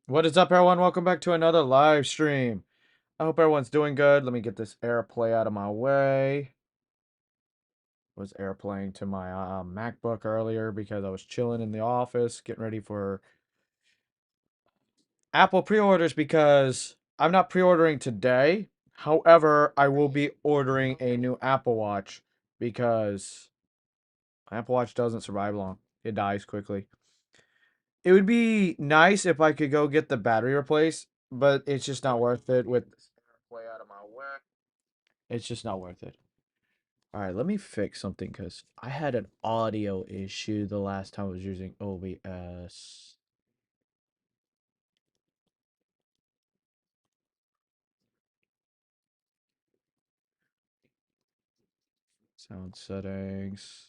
What is up, everyone? Welcome back to another live stream. I hope everyone's doing good. Let me get this AirPlay out of my way. Was AirPlaying to my MacBook earlier because I was chilling in the office, getting ready for Apple pre-orders because I'm not pre-ordering today. However, I will be ordering a new Apple Watch because my Apple Watch doesn't survive long. It dies quickly. It would be nice if I could go get the battery replaced, but it's just not worth it with this AirPlay out of my way. It's just not worth it. All right, let me fix something because I had an audio issue the last time I was using OBS. Sound settings.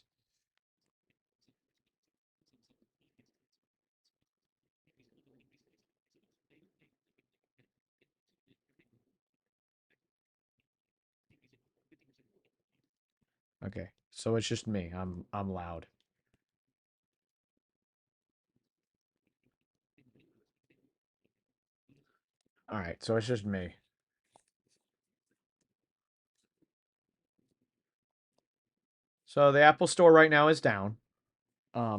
Okay, so it's just me. I'm loud. All right, so it's just me. So the Apple Store right now is down,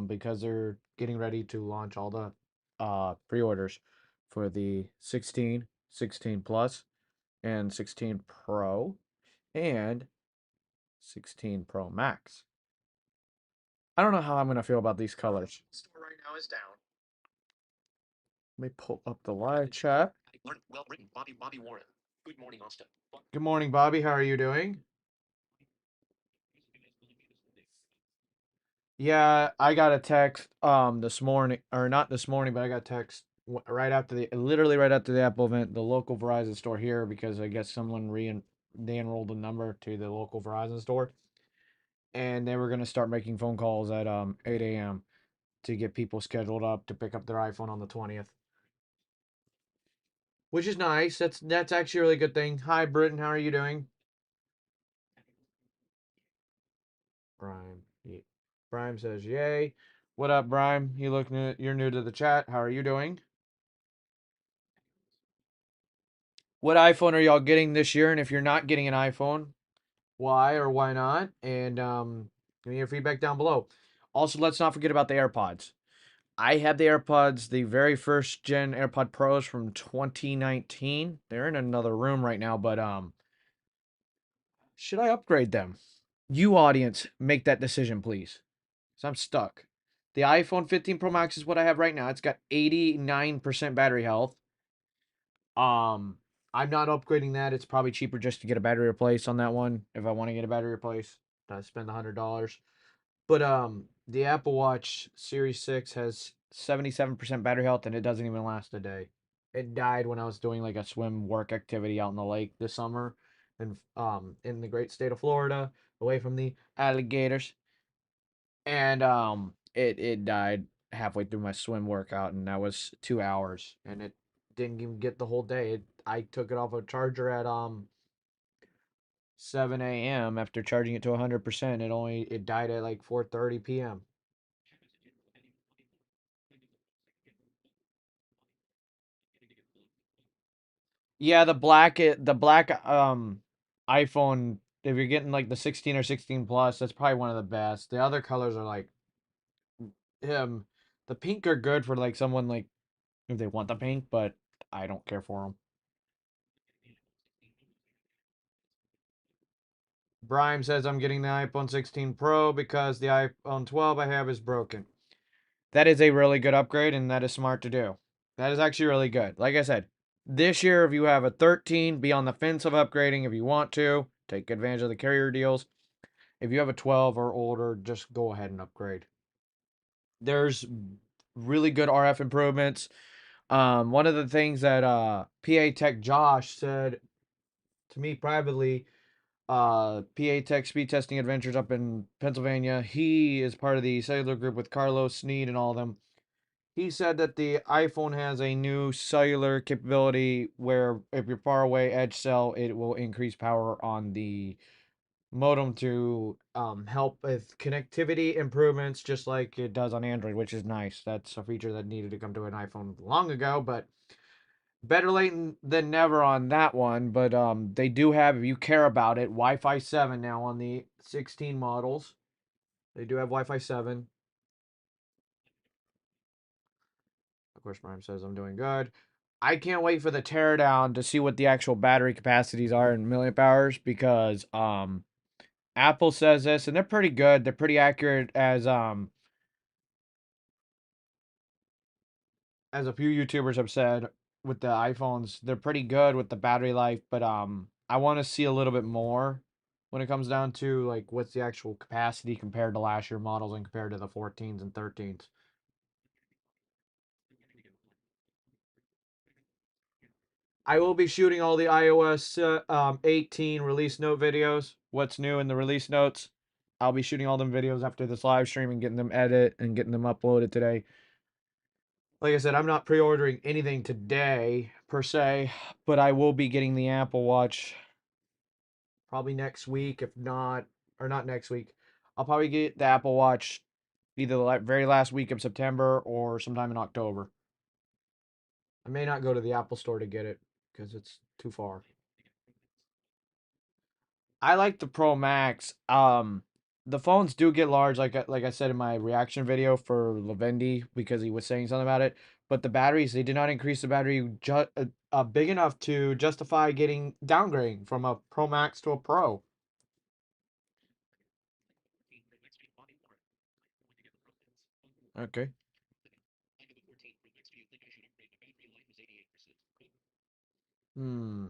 because they're getting ready to launch all the pre-orders for the 16, 16 Plus, and 16 Pro, and 16 Pro Max. I don't know how I'm gonna feel about these colors. Store right now is down. Let me pull up the live chat. Well written, Bobby Warren. Good morning, Austin. Good morning, Bobby. How are you doing? Yeah, I got a text this morning, or not this morning, but I got a text right after literally right after the Apple event, the local Verizon store here, because I guess someone they enrolled a number to the local Verizon store, and they were gonna start making phone calls at 8 a.m. to get people scheduled up to pick up their iPhone on the 20th. Which is nice. That's actually a really good thing. Hi, Britton. How are you doing? Brime. Brime says, "Yay." What up, Brime? You look new. You're new to the chat. How are you doing? What iPhone are y'all getting this year? And if you're not getting an iPhone, why or why not? And give me your feedback down below. Also, let's not forget about the AirPods. I had the AirPods, the very first gen AirPod Pros from 2019. They're in another room right now, but should I upgrade them? You audience, make that decision, please. So I'm stuck. The iPhone 15 Pro Max is what I have right now. It's got 89% battery health. Um, I'm not upgrading that. It's probably cheaper just to get a battery replaced on that one. If I want to get a battery replaced, I spend $100. But the Apple Watch Series 6 has 77% battery health and it doesn't even last a day. It died when I was doing like a swim work activity out in the lake this summer in the great state of Florida, away from the alligators. And it died halfway through my swim workout, and that was 2 hours, and it didn't even get the whole day. I took it off a charger at 7 a.m. after charging it to 100%. It died at like 4:30 p.m. Yeah, the black iPhone, if you're getting like the 16 or 16 plus, that's probably one of the best. The other colors are like um the pink are good for like someone like if they want the pink, but I don't care for them. Brime says I'm getting the iPhone 16 Pro because the iPhone 12 I have is broken. That is a really good upgrade, and that is smart to do. That is actually really good. Like I said, this year, if you have a 13, be on the fence of upgrading if you want to. Take advantage of the carrier deals. If you have a 12 or older, just go ahead and upgrade. There's really good RF improvements. One of the things that PA Tech Josh said to me privately, PA Tech Speed Testing Adventures up in Pennsylvania. He is part of the cellular group with Carlos Sneed and all of them. He said that the iPhone has a new cellular capability where if you're far away, edge cell, it will increase power on the modem to help with connectivity improvements, just like it does on Android, which is nice. That's a feature that needed to come to an iPhone long ago, but better late than never on that one. But they do have, if you care about it, Wi-Fi 7 now on the 16 models. They do have Wi-Fi 7. Of course, Prime says I'm doing good. I can't wait for the teardown to see what the actual battery capacities are in milliamp hours, because Apple says this, and they're pretty good. They're pretty accurate, as a few YouTubers have said with the iPhones. They're pretty good with the battery life, but I want to see a little bit more when it comes down to like what's the actual capacity compared to last year models and compared to the 14s and 13s. I will be shooting all the iOS 18 release note videos. What's new in the release notes? I'll be shooting all them videos after this live stream and getting them edited and getting them uploaded today. Like I said, I'm not pre-ordering anything today per se, but I will be getting the Apple Watch probably next week, if not, or not next week. I'll probably get the Apple Watch either the very last week of September or sometime in October. I may not go to the Apple store to get it because it's too far. I like the Pro Max. The phones do get large, like I said in my reaction video for Lavendi, because he was saying something about it. But the batteries, they did not increase the battery big enough to justify getting downgrading from a Pro Max to a Pro. Okay. Hmm.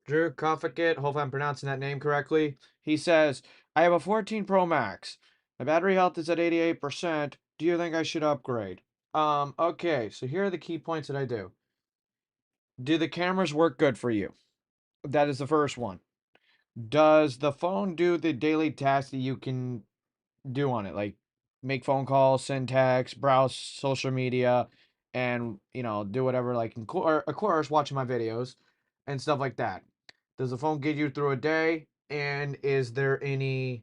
Drew Kofakit, hopefully I'm pronouncing that name correctly. He says, I have a 14 Pro Max. My battery health is at 88%. Do you think I should upgrade? Okay, so here are the key points that I do. Do the cameras work good for you? That is the first one. Does the phone do the daily tasks that you can do on it? Like make phone calls, send texts, browse social media, and, do whatever, like, of course, watching my videos and stuff like that. Does the phone get you through a day? And is there any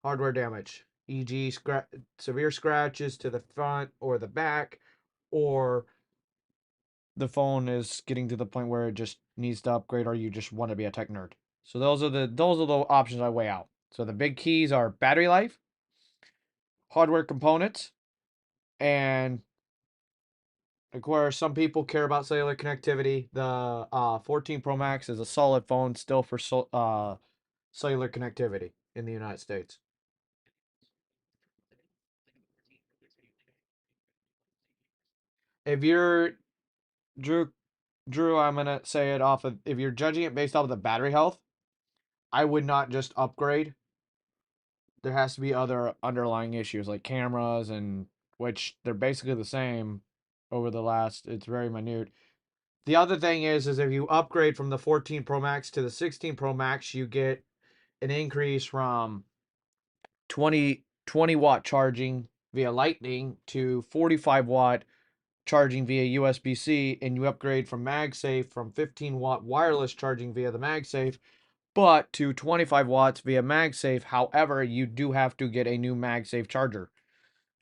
hardware damage, e.g., severe scratches to the front or the back, or the phone is getting to the point where it just needs to upgrade, or you just want to be a tech nerd? So those are the options I weigh out. So the big keys are battery life, hardware components, and of course, some people care about cellular connectivity. The 14 Pro Max is a solid phone still for cellular connectivity in the United States. If you're Drew, I'm gonna say it off of, if you're judging it based off of the battery health, I would not just upgrade. There has to be other underlying issues like cameras, and which they're basically the same over the last. It's very minute. The other thing is if you upgrade from the 14 Pro Max to the 16 Pro Max, you get an increase from 20 watt charging via Lightning to 45-watt charging via USB-C, and you upgrade from MagSafe from 15-watt wireless charging via the MagSafe, but to 25 watts via MagSafe. However, you do have to get a new MagSafe charger,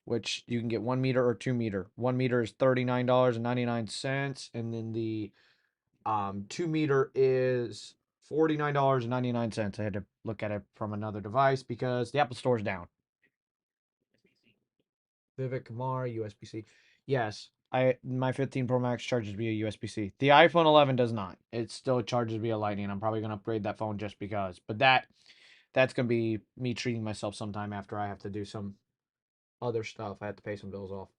which you can get 1 meter or 2 meter. 1 meter is $39.99, and then the 2 meter is $49.99. I had to look at it from another device because the Apple Store's down. Vivek Kumar, USB-C. Yes, my 15 Pro Max charges via USB-C. The iPhone 11 does not. It still charges via Lightning. I'm probably gonna upgrade that phone just because. But that's gonna be me treating myself sometime after I have to do some other stuff. I have to pay some bills off.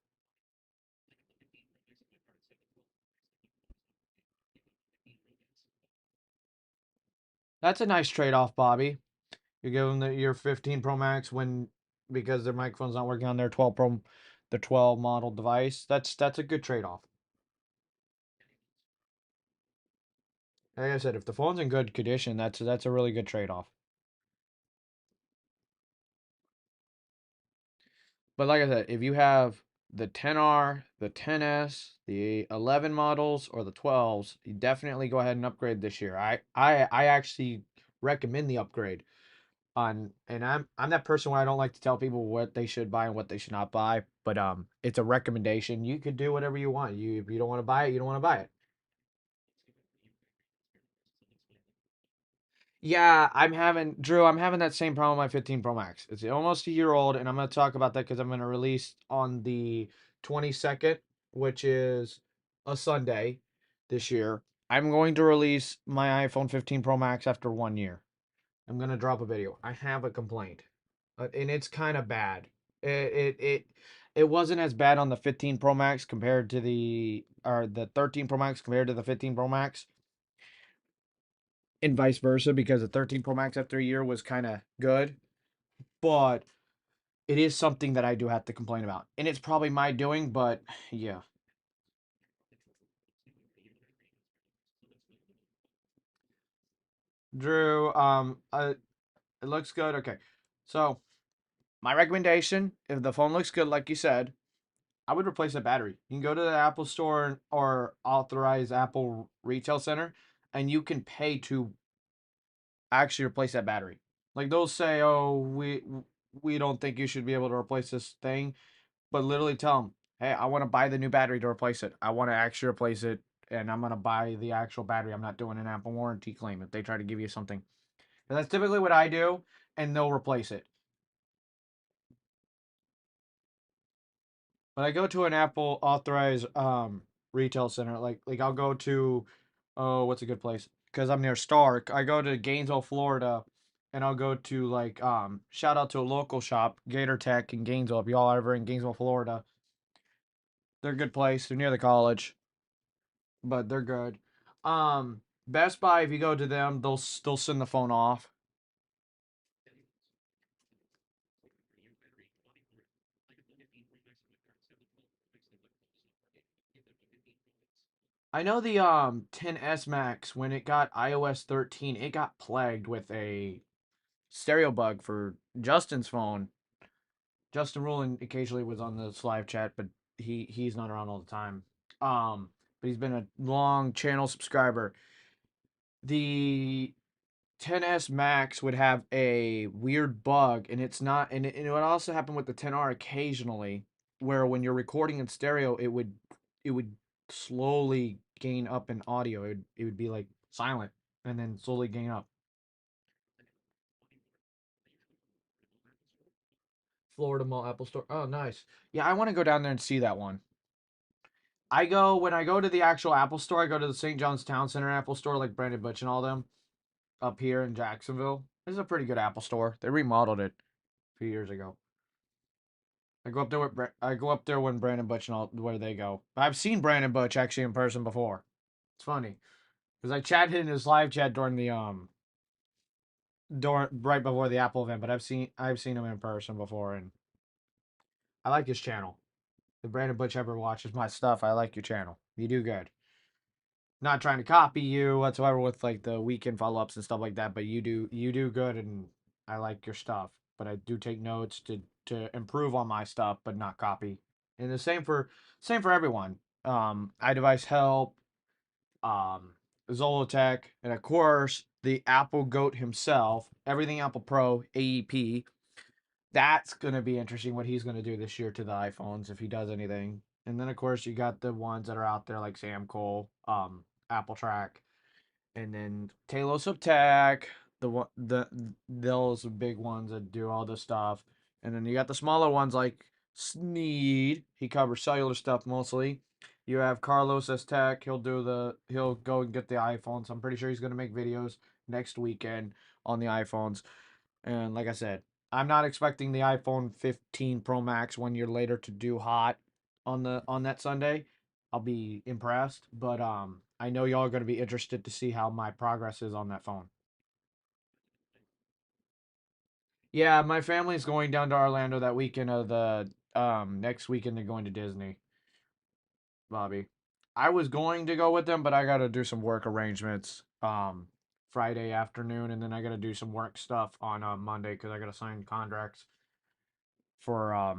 That's a nice trade-off, Bobby. You're giving your 15 Pro Max when, because their microphone's not working on their 12 Pro, the 12 model device. That's a good trade-off. Like I said, if the phone's in good condition, that's a really good trade-off. But like I said, if you have the 10R, the 10S, the 11 models, or the 12s, you definitely go ahead and upgrade this year. I actually recommend the upgrade. On and I'm that person where I don't like to tell people what they should buy and what they should not buy, but it's a recommendation. You could do whatever you want. You if you don't want to buy it, you don't want to buy it. Yeah, I'm having that same problem with my 15 Pro Max. It's almost a year old, and I'm going to talk about that because I'm going to release on the 22nd, which is a Sunday this year. I'm going to release my iPhone 15 Pro Max after 1 year. I'm going to drop a video. I have a complaint, and it's kind of bad. It wasn't as bad on the 15 Pro Max compared to the 13 Pro Max compared to the 15 Pro Max, and vice versa because the 13 Pro Max after a year was kind of good, but it is something that I do have to complain about. And it's probably my doing, but yeah. Drew, it looks good. Okay. So, my recommendation, if the phone looks good like you said, I would replace the battery. You can go to the Apple store or authorized Apple retail center and you can pay to actually replace that battery. Like they'll say, "Oh, we don't think you should be able to replace this thing." But literally tell them, hey, I want to buy the new battery to replace it. I want to actually replace it, and I'm going to buy the actual battery. I'm not doing an Apple warranty claim if they try to give you something. And that's typically what I do, and they'll replace it. When I go to an Apple authorized retail center, like I'll go to, oh, what's a good place? Because I'm near Stark. I go to Gainesville, Florida, and I'll go to like shout out to a local shop, Gator Tech in Gainesville. If y'all are ever in Gainesville, Florida, they're a good place. They're near the college, but they're good. Best Buy, if you go to them, they'll still send the phone off. I know the 10s Max when it got iOS 13, it got plagued with a stereo bug for Justin's phone. Justin Rulin occasionally was on this live chat, but he's not around all the time. But he's been a long channel subscriber. The 10s Max would have a weird bug, and it's not, and it would also happen with the 10R occasionally, where when you're recording in stereo, it would slowly gain up in audio. It would be like silent and then slowly gain up. Florida Mall Apple Store. Oh, nice. Yeah, I want to go down there and see that one. When I go to the actual Apple Store, I go to the St. John's Town Center Apple Store, like Brandon Butch and all them up here in Jacksonville. This is a pretty good Apple Store. They remodeled it a few years ago. I go up there when Brandon Butch and all where they go. I've seen Brandon Butch actually in person before. It's funny because I chatted in his live chat during the right before the Apple event, but I've seen him in person before, and I like his channel. If Brandon Butch ever watches my stuff, I like your channel. You do good. Not trying to copy you whatsoever with like the weekend follow ups and stuff like that, but you do good, and I like your stuff. But I do take notes to improve on my stuff, but not copy. And the same for everyone. iDevice Help, um, Zolotech, and of course the Apple Goat himself, Everything Apple Pro AEP. That's gonna be interesting what he's gonna do this year to the iPhones if he does anything. And then of course you got the ones that are out there like Sam Cole, Apple Track, and then Talos of Tech, those big ones that do all this stuff. And then you got the smaller ones like Sneed. He covers cellular stuff mostly. You have Carlos S Tech. He'll go and get the iPhones. I'm pretty sure he's gonna make videos next weekend on the iPhones. And like I said, I'm not expecting the iPhone 15 Pro Max 1 year later to do hot on that Sunday. I'll be impressed, but I know y'all are going to be interested to see how my progress is on that phone. Yeah, my family's going down to Orlando that weekend of the next weekend they're going to Disney, Bobby. I was going to go with them, but I got to do some work arrangements Friday afternoon, and then I got to do some work stuff on Monday because I got to sign contracts for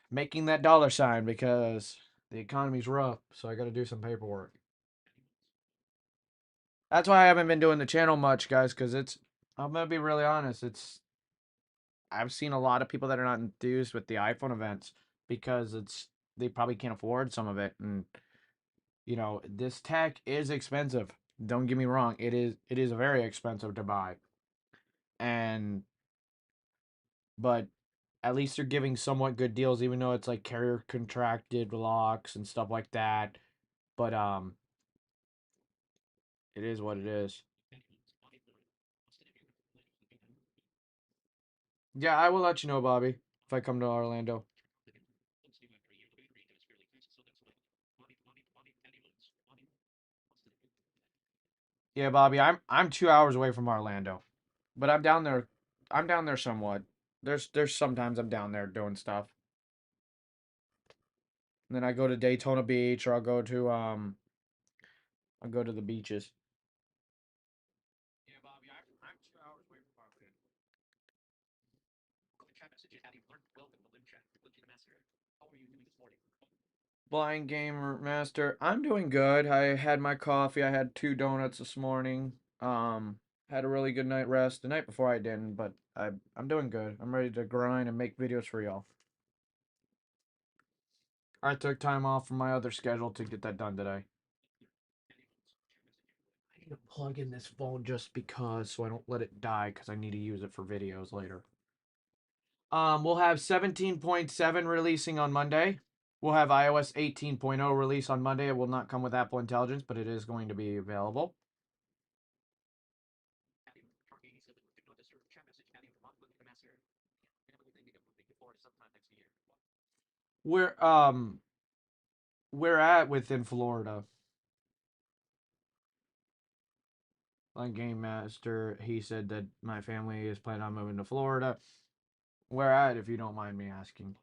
making that dollar sign because the economy's rough, so I got to do some paperwork. That's why I haven't been doing the channel much, guys, because it's, I'm gonna be really honest, it's, I've seen a lot of people that are not enthused with the iPhone events because it's, they probably can't afford some of it. And, you know, this tech is expensive. Don't get me wrong, it is very expensive to buy. And but at least they're giving somewhat good deals, even though it's like carrier contracted locks and stuff like that. But it is what it is. Yeah, I will let you know, Bobby, if I come to Orlando. Yeah, Bobby, I'm 2 hours away from Orlando, but I'm down there. I'm down there somewhat. There's sometimes I'm down there doing stuff. And then I go to Daytona Beach, or I'll go to the beaches. Yeah, Bobby, I'm 2 hours away from Orlando. Blind Gamer Master, I'm doing good. I had my coffee. I had 2 donuts this morning. Had a really good night rest. The night before I didn't, but I'm doing good. I'm ready to grind and make videos for y'all. I took time off from my other schedule to get that done today. I need to plug in this phone just because, so I don't let it die, because I need to use it for videos later. We'll have 17.7 releasing on Monday. We'll have iOS 18.0 release on Monday. It will not come with Apple Intelligence, but it is going to be available. We're we're at within Florida. Like Game Master, he said that my family is planning on moving to Florida. Where at, if you don't mind me asking?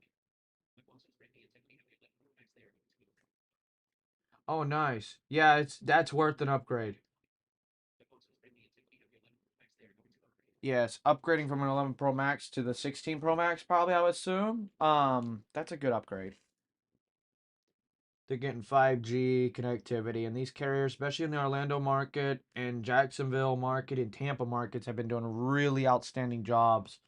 Oh, nice. Yeah, that's worth an upgrade. Yes, upgrading from an 11 Pro Max to the 16 Pro Max, probably, I would assume. That's a good upgrade. They're getting 5G connectivity, and these carriers, especially in the Orlando market and Jacksonville market and Tampa markets, have been doing really outstanding jobs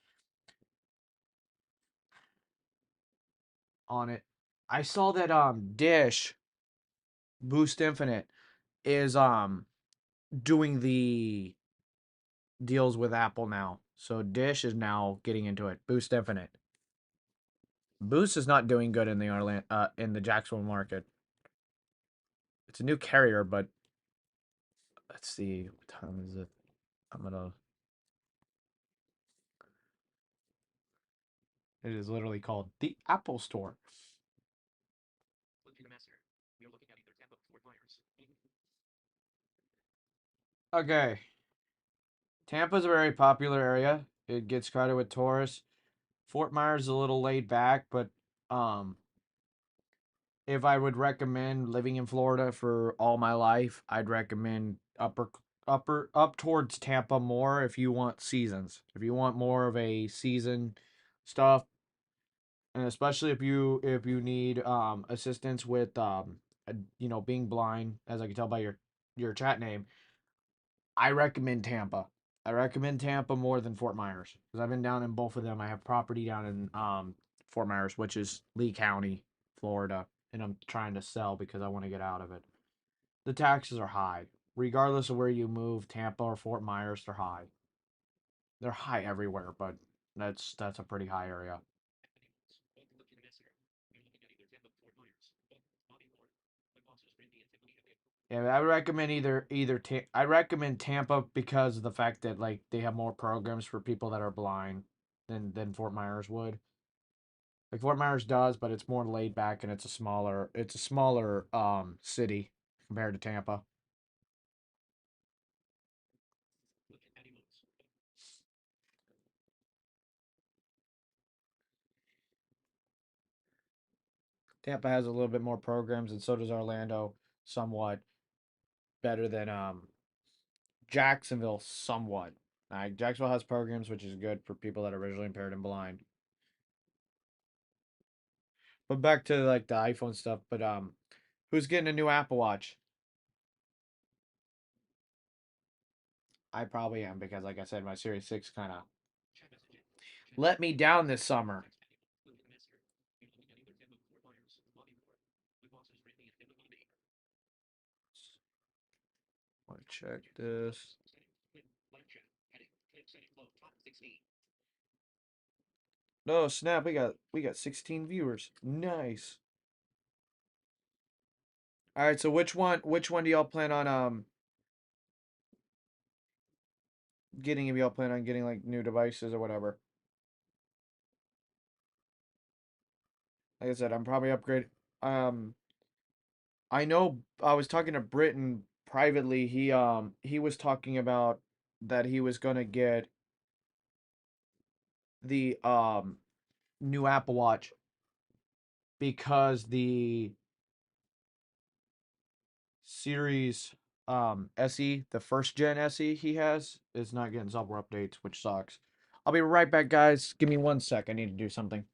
on it. I saw that Dish Boost Infinite is doing the deals with Apple now. So Dish is now getting into it. Boost Infinite. Boost is not doing good in the in the Jacksonville market. It's a new carrier, but let's see, what time is it? I'm gonna. It is literally called the Apple Store. Okay, Tampa's a very popular area. It gets crowded with tourists. Fort Myers is a little laid back, but um, if I would recommend living in Florida for all my life, I'd recommend up towards Tampa more if you want seasons. If you want more of a season stuff, and especially if you need assistance with being blind, as I can tell by your chat name, I recommend Tampa. I recommend Tampa more than Fort Myers because I've been down in both of them. I have property down in Fort Myers, which is Lee County, Florida, and I'm trying to sell because I want to get out of it. The taxes are high. Regardless of where you move, Tampa or Fort Myers, they're high. They're high everywhere, but that's a pretty high area. Yeah, I would recommend I recommend Tampa because of the fact that like they have more programs for people that are blind than Fort Myers would. Like Fort Myers does, but it's more laid back and it's a smaller city compared to Tampa. Tampa has a little bit more programs, and so does Orlando, somewhat better than Jacksonville, somewhat. Jacksonville has programs, which is good for people that are visually impaired and blind. But back to like the iPhone stuff. But who's getting a new Apple Watch? I probably am because, like I said, my Series 6 kind of let me down this summer. Want to check this? No, snap! We got 16 viewers. Nice. All right, so which one do y'all plan on getting if y'all plan on getting like new devices or whatever? Like I said, I'm probably upgrade. Um, I know I was talking to Britton privately. He was talking about that he was gonna get the new Apple Watch because the Series SE, the first gen SE he has, is not getting software updates, which sucks. I'll be right back, guys. Give me 1 sec. I need to do something.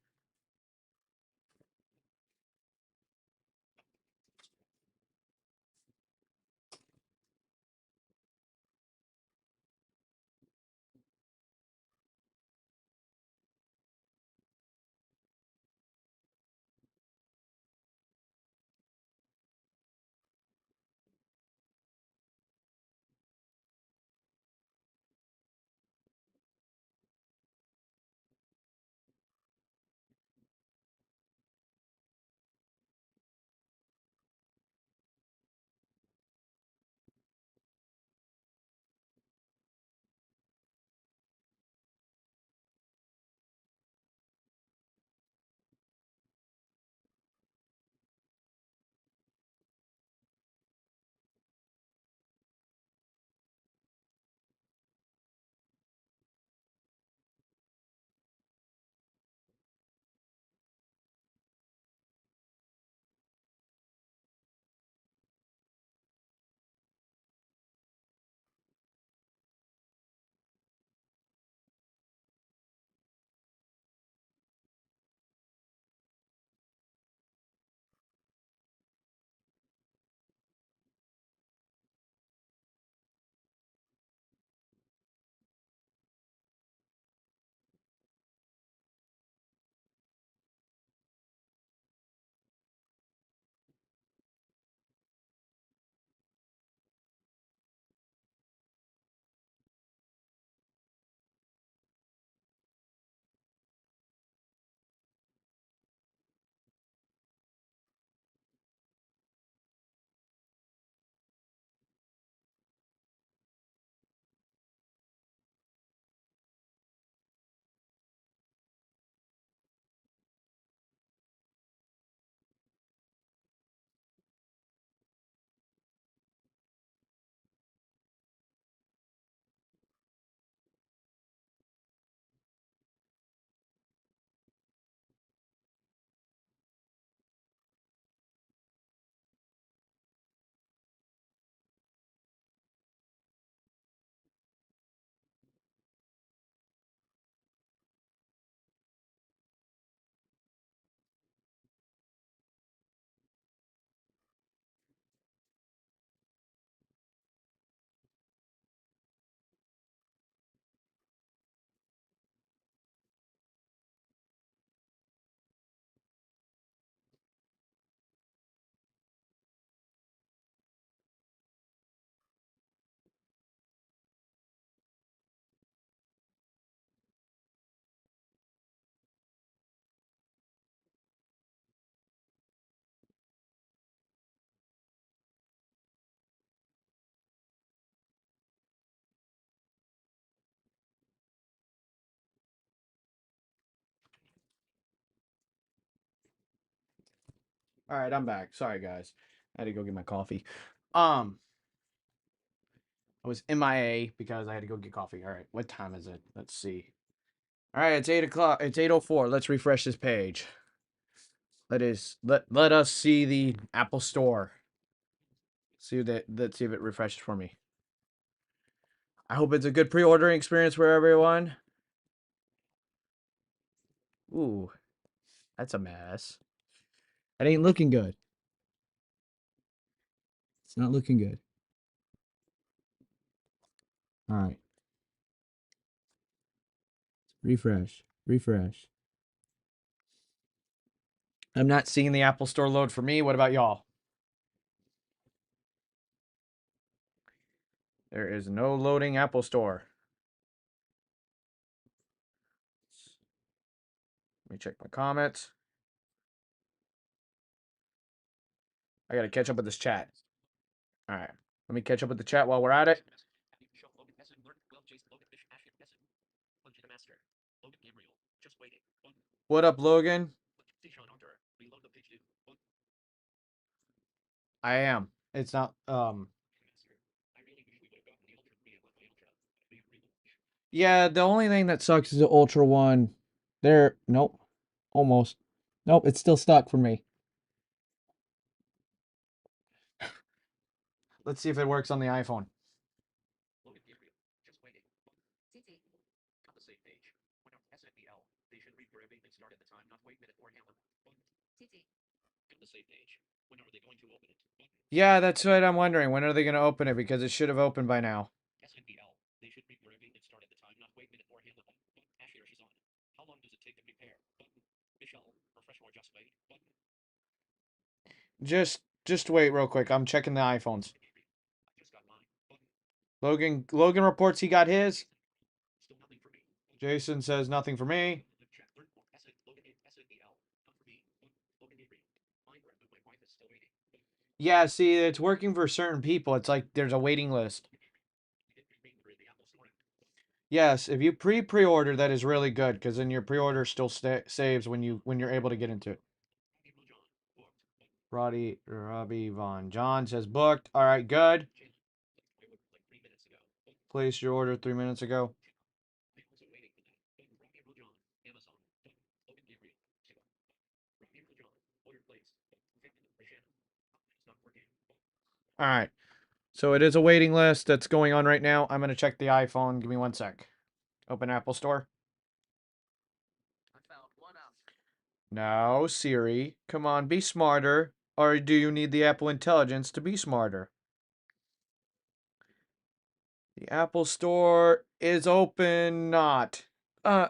All right, I'm back. Sorry, guys. I had to go get my coffee. Um, I was MIA because I had to go get coffee. All right, what time is it? Let's see. All right, it's 8 o'clock. It's 8:04. Let's refresh this page. Let us see the Apple Store. See that. Let's see if it refreshes for me. I hope it's a good pre-ordering experience for everyone. Ooh, that's a mess. That ain't looking good. It's not looking good. All right. Refresh. Refresh. I'm not seeing the Apple Store load for me. What about y'all? There is no loading Apple Store. Let me check my comments. I got to catch up with this chat. All right. Let me catch up with the chat while we're at it. What up, Logan? I am. It's not yeah, the only thing that sucks is the Ultra one. There, nope. Almost. Nope, it's still stuck for me. Let's see if it works on the iPhone. Yeah, that's what I'm wondering. When are they going to open it? Because it should have opened by now. Just wait real quick. I'm checking the iPhones. Logan reports he got his. Jason says nothing for me. Yeah, see, it's working for certain people. It's like there's a waiting list. Yes, if you pre-order, that is really good because then your pre-order still saves when you're able to get into it. Robbie Von John says booked. All right, good. Placed your order 3 minutes ago. All right. So it is a waiting list that's going on right now. I'm going to check the iPhone. Give me 1 sec. Open Apple Store. No, Siri. Come on, be smarter. Or do you need the Apple Intelligence to be smarter? The Apple Store is open, not. The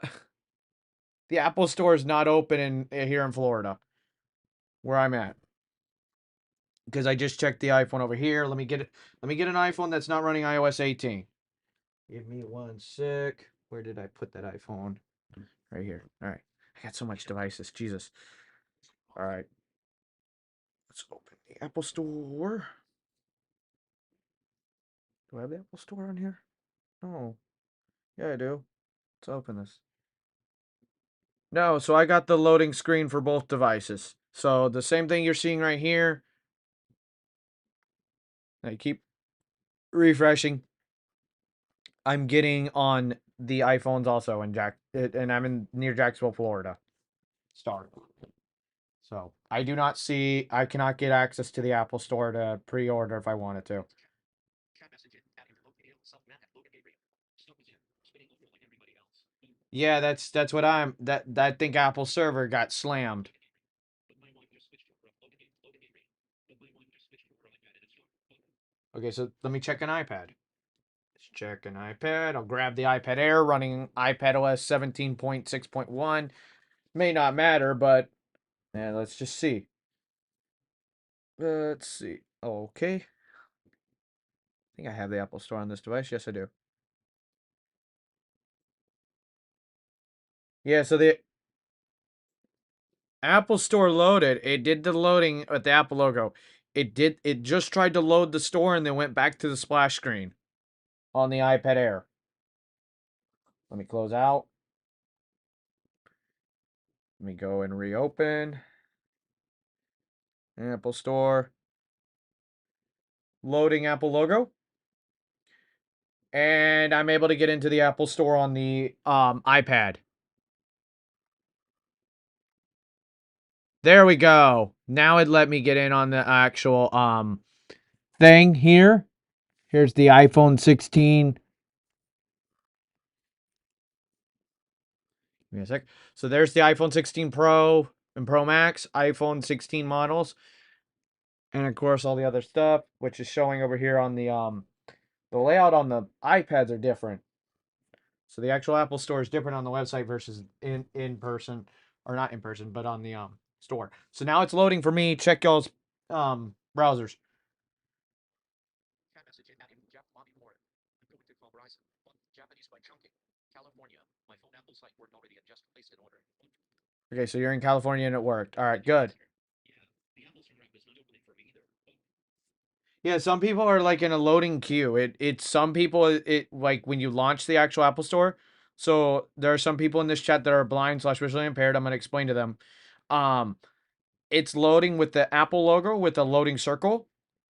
Apple Store is not open here in Florida, where I'm at. Because I just checked the iPhone over here. Let me get it. Let me get an iPhone that's not running iOS 18. Give me 1 sec. Where did I put that iPhone? Right here. All right. I got so much devices. Jesus. All right. Let's open the Apple Store. Do I have the Apple Store on here? Oh. Yeah, I do. Let's open this. No, so I got the loading screen for both devices. So the same thing you're seeing right here. I keep refreshing. I'm getting on the iPhones also and I'm in near Jacksonville, Florida. Start. So I cannot get access to the Apple Store to pre-order if I wanted to. Yeah, that's what I think Apple server got slammed. Okay, so let me check an iPad. Let's check an iPad. I'll grab the iPad Air running iPadOS 17.6.1. May not matter, but yeah, let's just see. Let's see. Okay. I think I have the Apple Store on this device. Yes, I do. Yeah, so the Apple Store loaded. It did the loading with the Apple logo. It just tried to load the store and then went back to the splash screen on the iPad Air. Let me close out. Let me go and reopen. Apple Store. Loading Apple logo. And I'm able to get into the Apple Store on the iPad. There we go. Now it let me get in on the actual thing here. Here's the iPhone 16. Give me a sec. So there's the iPhone 16 Pro and Pro Max, iPhone 16 models, and of course all the other stuff, which is showing over here on the The layout on the iPads are different. So the actual Apple Store is different on the website versus in person, or not in person, but on the store. So now it's loading for me. Check y'all's browsers. Okay, so you're in California and it worked. All right, good. Yeah, some people are like in a loading queue. It's some people it like when you launch the actual Apple Store. So there are some people in this chat that are blind slash visually impaired. I'm gonna explain to them. Um, it's loading with the Apple logo with a loading circle,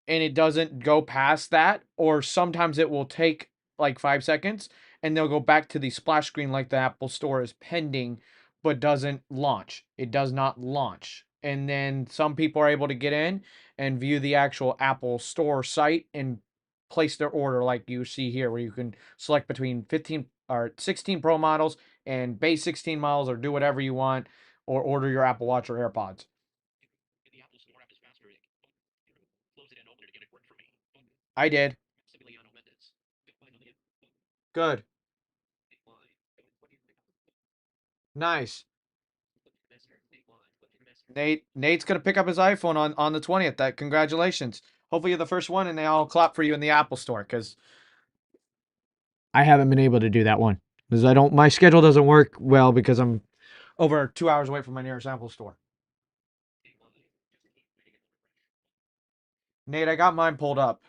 and it doesn't go past that, or sometimes it will take like 5 seconds and they'll go back to the splash screen like the Apple Store is pending, but doesn't launch. It does not launch. And then some people are able to get in and view the actual Apple Store site and place their order like you see here, where you can select between 15 or 16 Pro models and base 16 models, or do whatever you want, or order your Apple Watch or AirPods. I did. Good. Nice. Nate's gonna pick up his iPhone on the 20th. That congratulations. Hopefully you're the first one and they all clap for you in the Apple store, because I haven't been able to do that one. Because I don't my schedule doesn't work well because I'm over 2 hours away from my nearest Apple store. Nate, I got mine pulled up.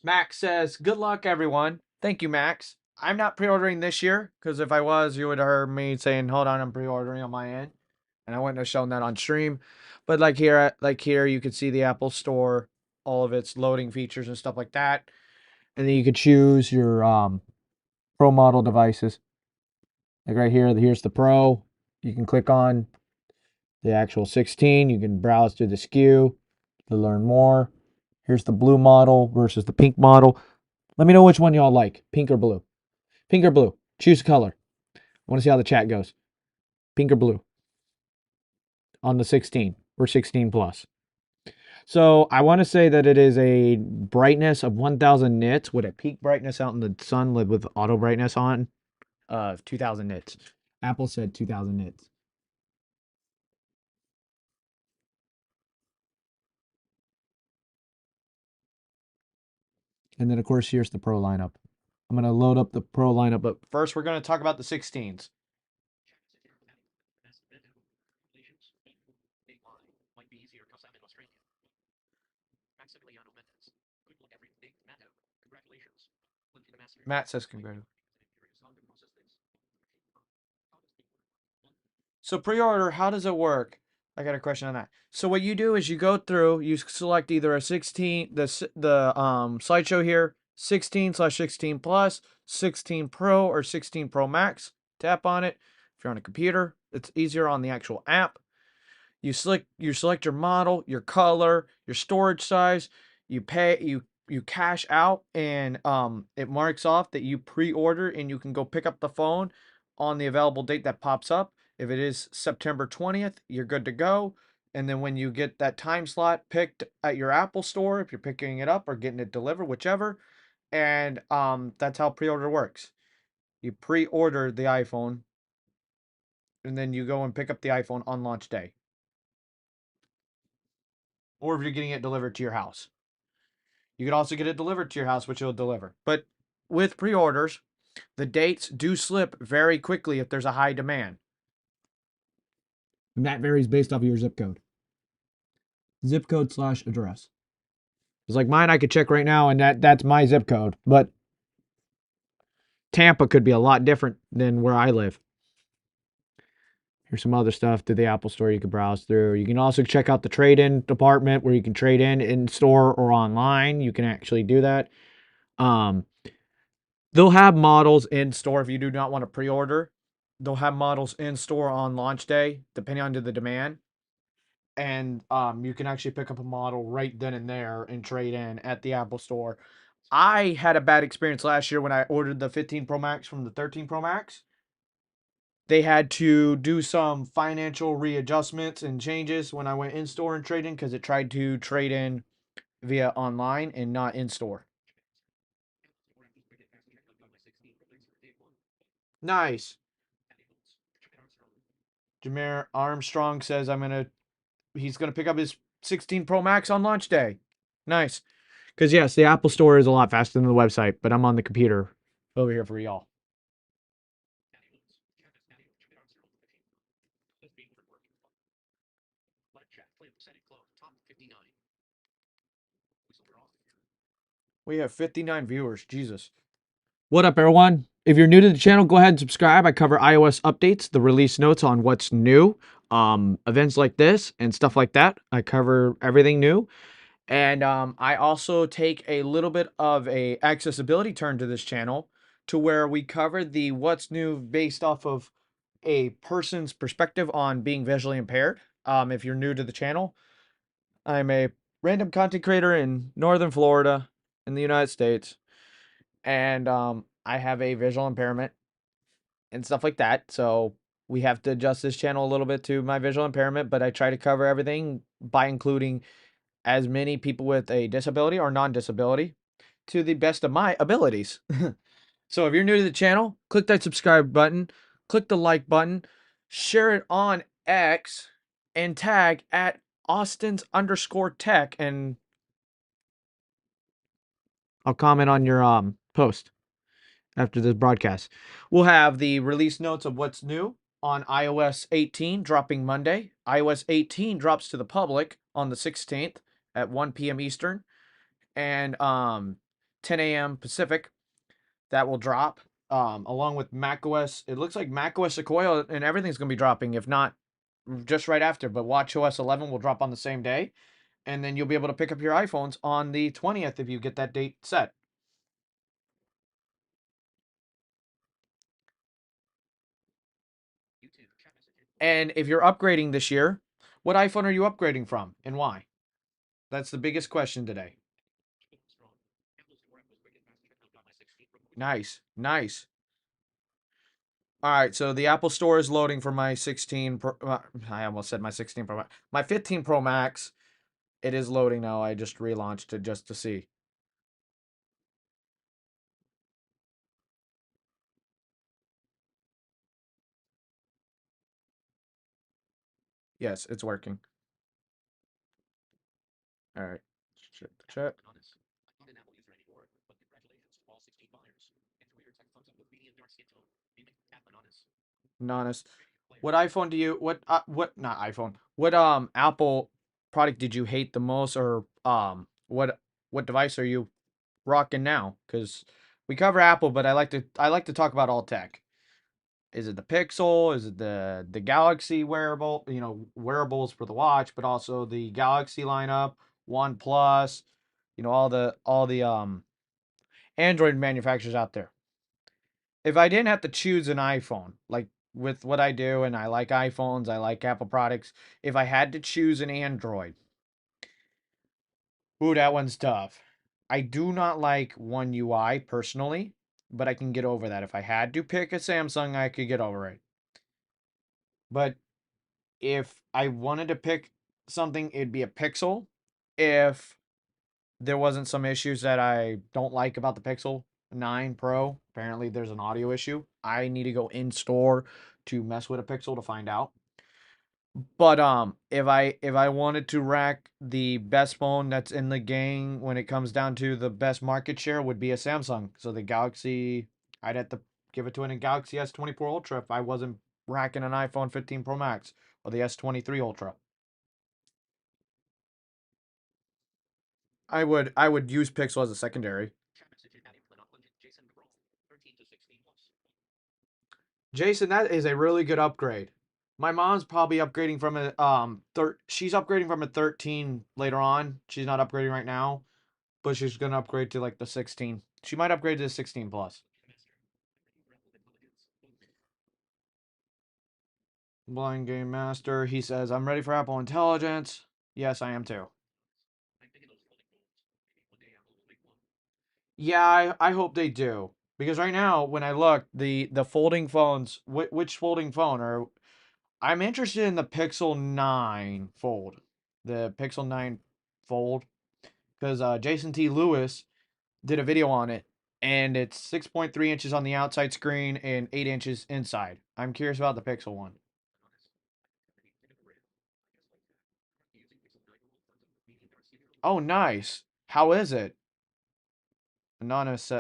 Max says, "Good luck, everyone." Thank you, Max. I'm not pre-ordering this year, because if I was, you would have heard me saying, "Hold on, I'm pre-ordering on my end," and I wouldn't have shown that on stream. But like here, you can see the Apple Store, all of its loading features and stuff like that, and then you could choose your Pro model devices. Like right here, here's the Pro. You can click on the actual 16. You can browse through the SKU to learn more. Here's the blue model versus the pink model. Let me know which one y'all like, pink or blue. Pink or blue. Choose a color. I want to see how the chat goes. Pink or blue on the 16 or 16 plus. So I want to say that it is a brightness of 1000 nits with a peak brightness out in the sun with auto brightness on of 2000 nits. Apple said 2000 nits. And then, of course, here's the Pro lineup. I'm going to load up the Pro lineup, but first we're going to talk about the 16s. Matt says congratulations. So pre-order, how does it work? I got a question on that. So what you do is you go through, you select either a 16, the slideshow here, 16/16 plus, 16 Pro, or 16 Pro Max. Tap on it. If you're on a computer, it's easier on the actual app. You select your model, your color, your storage size. You cash out, and it marks off that you pre-order, and you can go pick up the phone on the available date that pops up. If it is September 20th, you're good to go. And then when you get that time slot picked at your Apple store, if you're picking it up or getting it delivered, whichever, and that's how pre-order works. You pre-order the iPhone, and then you go and pick up the iPhone on launch day, or if you're getting it delivered to your house. You could also get it delivered to your house, which it'll deliver. But with pre-orders, the dates do slip very quickly if there's a high demand. And that varies based off of your zip code. Zip code / address. It's like mine, I could check right now, and that's my zip code. But Tampa could be a lot different than where I live. Here's some other stuff through the Apple Store you can browse through. You can also check out the trade-in department, where you can trade in store or online. You can actually do that. They'll have models in store if you do not want to pre-order. They'll have models in store on launch day, depending on the demand. And you can actually pick up a model right then and there and trade in at the Apple Store. I had a bad experience last year when I ordered the 15 Pro Max from the 13 Pro Max. They had to do some financial readjustments and changes when I went in store and trade in, because it tried to trade in via online and not in store. Nice. Jameer Armstrong says he's gonna pick up his 16 Pro Max on launch day. Nice. Because yes, the Apple Store is a lot faster than the website, but I'm on the computer over here for y'all. We have 59 viewers. Jesus. What up, everyone? If you're new to the channel, go ahead and subscribe. I cover iOS updates, the release notes on what's new, events like this, and stuff like that. I cover everything new. And I also take a little bit of a accessibility turn to this channel to where we cover the what's new based off of a person's perspective on being visually impaired. If you're new to the channel, I'm a random content creator in Northern Florida in the United States. And I have a visual impairment and stuff like that. So we have to adjust this channel a little bit to my visual impairment, but I try to cover everything by including as many people with a disability or non-disability to the best of my abilities. So if you're new to the channel, click that subscribe button, click the like button, share it on X, and tag at Austin's_tech, and I'll comment on your post after this broadcast. We'll have the release notes of what's new on iOS 18 dropping Monday. iOS 18 drops to the public on the 16th at 1 p.m. Eastern and 10 a.m. Pacific. That will drop along with macOS. It looks like macOS Sequoia and everything's going to be dropping, if not just right after. But watchOS 11 will drop on the same day. And then you'll be able to pick up your iPhones on the 20th if you get that date set. And if you're upgrading this year, what iPhone are you upgrading from and why? That's the biggest question today. Nice, nice. All right, so the Apple Store is loading for my 16 Pro. I almost said my 16 Pro Max. My 15 Pro Max. It is loading now. I just relaunched it just to see. Yes, it's working. All right. Check the chat. Honest. What iPhone do you what not iPhone. What Apple product did you hate the most, or what device are you rocking now? Cuz we cover Apple, but I like to talk about all tech. Is it the Pixel? Is it the Galaxy wearable, wearables for the watch, but also the Galaxy lineup, OnePlus, all the Android manufacturers out there. If I didn't have to choose an iPhone, like with what I do, and I like iPhones, I like Apple products. If I had to choose an Android, ooh, that one's tough. I do not like One UI personally, but I can get over that. If I had to pick a Samsung, I could get over it. But if I wanted to pick something, it'd be a Pixel. If there wasn't some issues that I don't like about the Pixel 9 Pro, apparently there's an audio issue. I need to go in store to mess with a Pixel to find out. But if I wanted to rack the best phone that's in the game when it comes down to the best market share would be a Samsung. So the Galaxy, I'd have to give it to a Galaxy S24 Ultra if I wasn't racking an iPhone 15 Pro Max or the S23 Ultra. I would use Pixel as a secondary. Jason, that is a really good upgrade. My mom's probably upgrading from a she's upgrading from a 13 later on. She's not upgrading right now, but she's gonna upgrade to like the 16. She might upgrade to the 16 plus. Blind Game Master, he says, I'm ready for Apple Intelligence. Yes, I am too. Yeah, I hope they do. Because right now, when I look, the folding phones, which folding phone are I'm interested in the Pixel 9 Fold. The Pixel 9 Fold. because Jason T. Lewis did a video on it, and it's 6.3 inches on the outside screen and 8 inches inside. I'm curious about the Pixel one. Oh, nice. How is it? Anonymous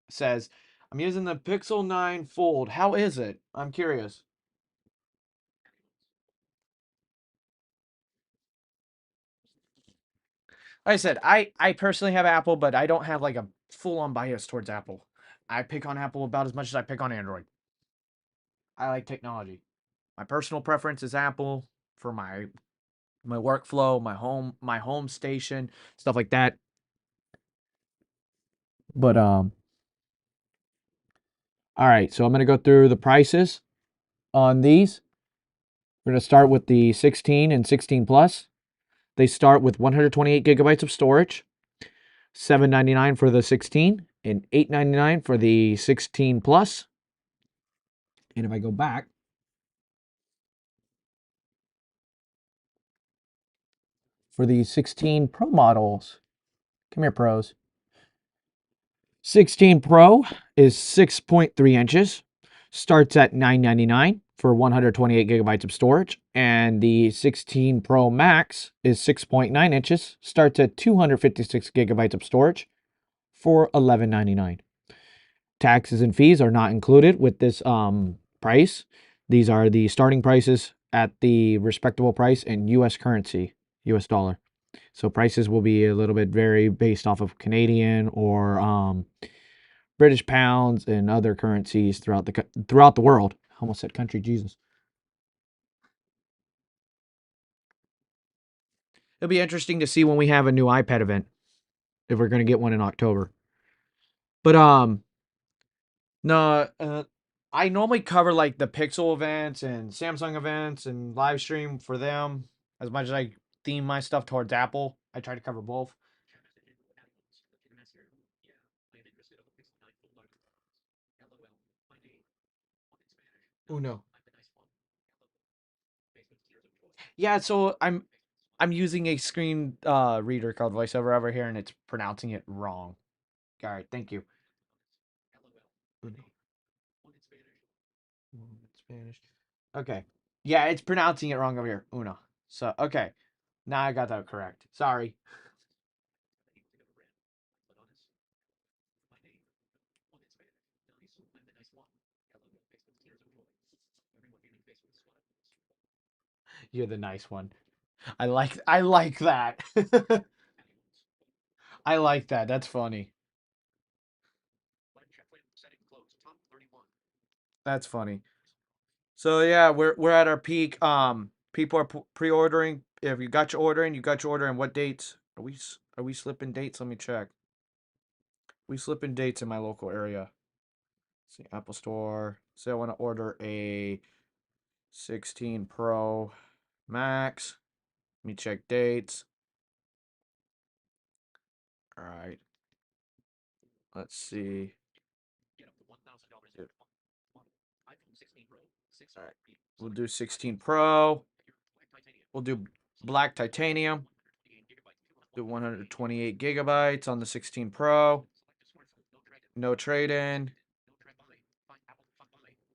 says, I'm using the Pixel 9 Fold. How is it? I'm curious. Like I said, I personally have Apple, but I don't have like a full on bias towards Apple. I pick on Apple about as much as I pick on Android. I like technology. My personal preference is Apple for my workflow, my home station, stuff like that. But all right, so I'm gonna go through the prices on these. We're gonna start with the 16 and 16 Plus. They start with 128 gigabytes of storage, $799 for the 16, and $899 for the 16 Plus. And if I go back, for the 16 Pro models, come here, pros. 16 Pro is 6.3 inches, starts at $999 for 128 gigabytes of storage, and the 16 Pro Max is 6.9 inches, starts at 256 gigabytes of storage for $1199. Taxes and fees are not included with this price. These are the starting prices at the respectable price in US currency, US dollar. So prices will be a little bit vary based off of Canadian or British pounds and other currencies throughout the world. Almost said country, Jesus. It'll be interesting to see when we have a new iPad event, if we're going to get one in October. But no, I normally cover like the Pixel events and Samsung events and live stream for them as much as I theme my stuff towards Apple. I try to cover both. Oh no. Yeah, so I'm using a screen reader called VoiceOver over here, and it's pronouncing it wrong. All right, thank you. Spanish. Okay. Yeah, it's pronouncing it wrong over here. Uno. So okay. Now I got that correct. Sorry. You're the nice one. I like that. I like that. That's funny. That's funny. So yeah, we're at our peak. People are pre-ordering. If you got your order in, you got your order in. What dates? Are we slipping dates? Let me check. We slipping dates in my local area. Let's see, Apple Store. Say I want to order a 16 Pro Max. Let me check dates. All right. Let's see. All right. We'll do 16 Pro. We'll do black titanium. Do 128 gigabytes on the 16 Pro. No trade in.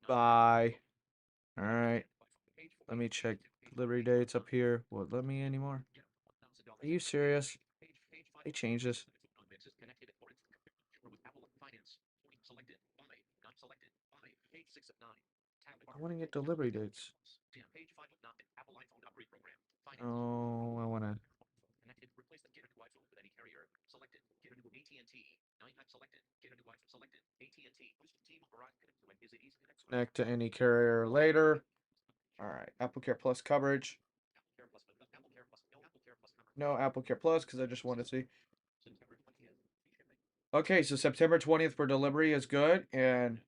Buy. All right. Let me check delivery dates up here. Won't let me anymore. Are you serious? They changed this. I want to get delivery dates. Oh, I want to connect to any carrier later. All right. Apple Care Plus coverage. No Apple Care Plus because I just want to see. Okay, so September 20th for delivery is good. And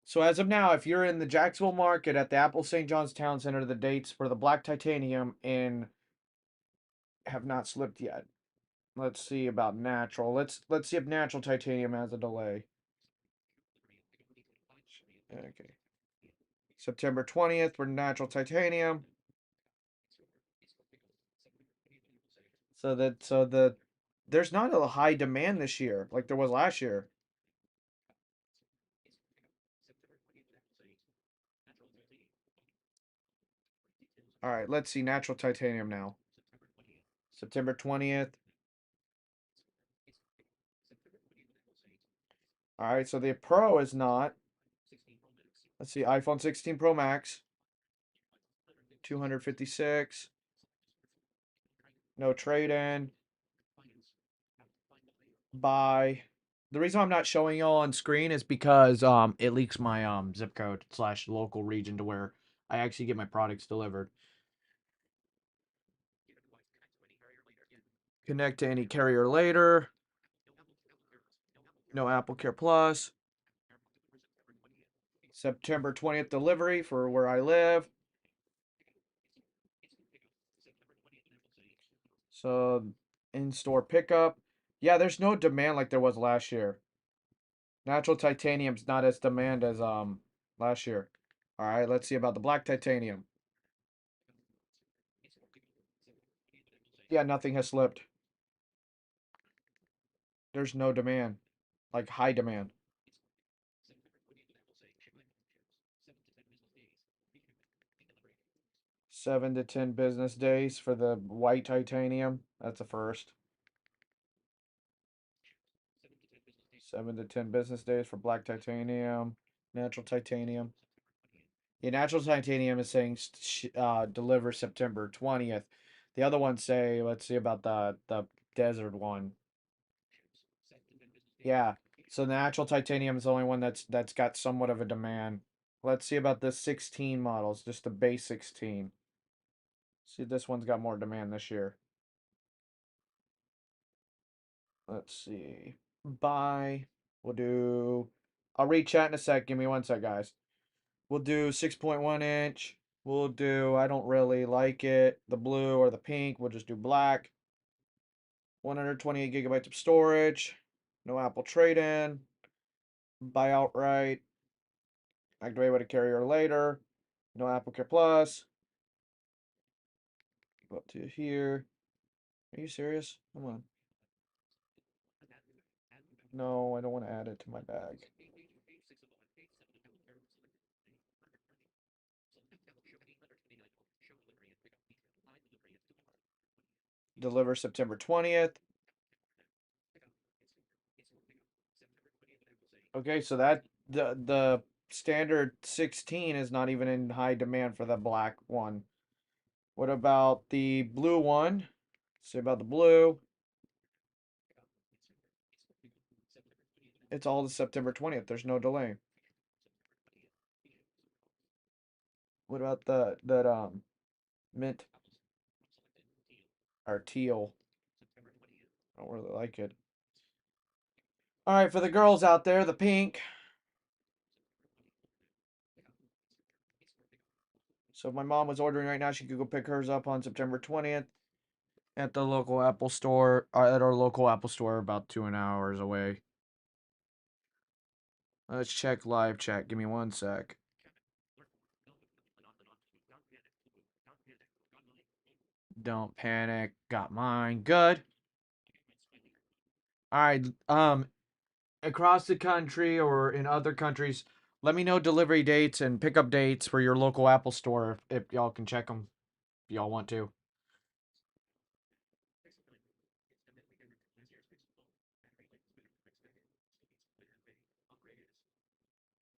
so as of now, if you're in the Jacksonville market at the Apple St. John's Town Center, the dates for the black titanium in have not slipped yet. Let's see about natural. Let's see if natural titanium has a delay. Okay. September 20th for natural titanium. So there's not a high demand this year like there was last year. All right, let's see natural titanium now. September 20th. All right, so the Pro is not. Let's see, iPhone 16 Pro Max, 256. No trade in. Buy. The reason I'm not showing y'all on screen is because it leaks my zip code slash local region to where I actually get my products delivered. Connect to any carrier later. No Apple Care Plus. September 20th delivery for where I live. So in-store pickup. Yeah, there's no demand like there was last year. Natural titanium's not as demand as last year. All right, let's see about the black titanium. Yeah, nothing has slipped. There's no demand, like high demand. 7 to 10 business days for the white titanium. That's a first. 7 to 10 business days for black titanium. Natural titanium. Yeah, natural titanium is saying deliver September 20th. The other ones say, let's see about the desert one. Yeah. So the natural titanium is the only one that's got somewhat of a demand. Let's see about the 16 models, just the base 16. See, this one's got more demand this year. Let's see. Buy. We'll do. I'll read chat in a sec. Give me one sec, guys. We'll do 6.1 inch. We'll do. I don't really like it. The blue or the pink. We'll just do black. 128 gigabytes of storage. No Apple trade in. Buy outright. Activate with a carrier later. No Apple Care Plus. Go up to here. Are you serious? Come on. No, I don't want to add it to my bag. Deliver September 20th. Okay, so that the standard 16 is not even in high demand for the black one. What about the blue one? Say about the blue. It's all the September 20th. There's no delay. What about the that mint or teal? I don't really like it. All right, for the girls out there, the pink. So if my mom was ordering right now, she could go pick hers up on September 20th at the local Apple store, at our local Apple store, about 2 hours away. Let's check live chat. Give me one sec. Don't panic. Got mine. Good. All right. Across the country or in other countries, let me know delivery dates and pickup dates for your local Apple store if y'all can check them if y'all want to.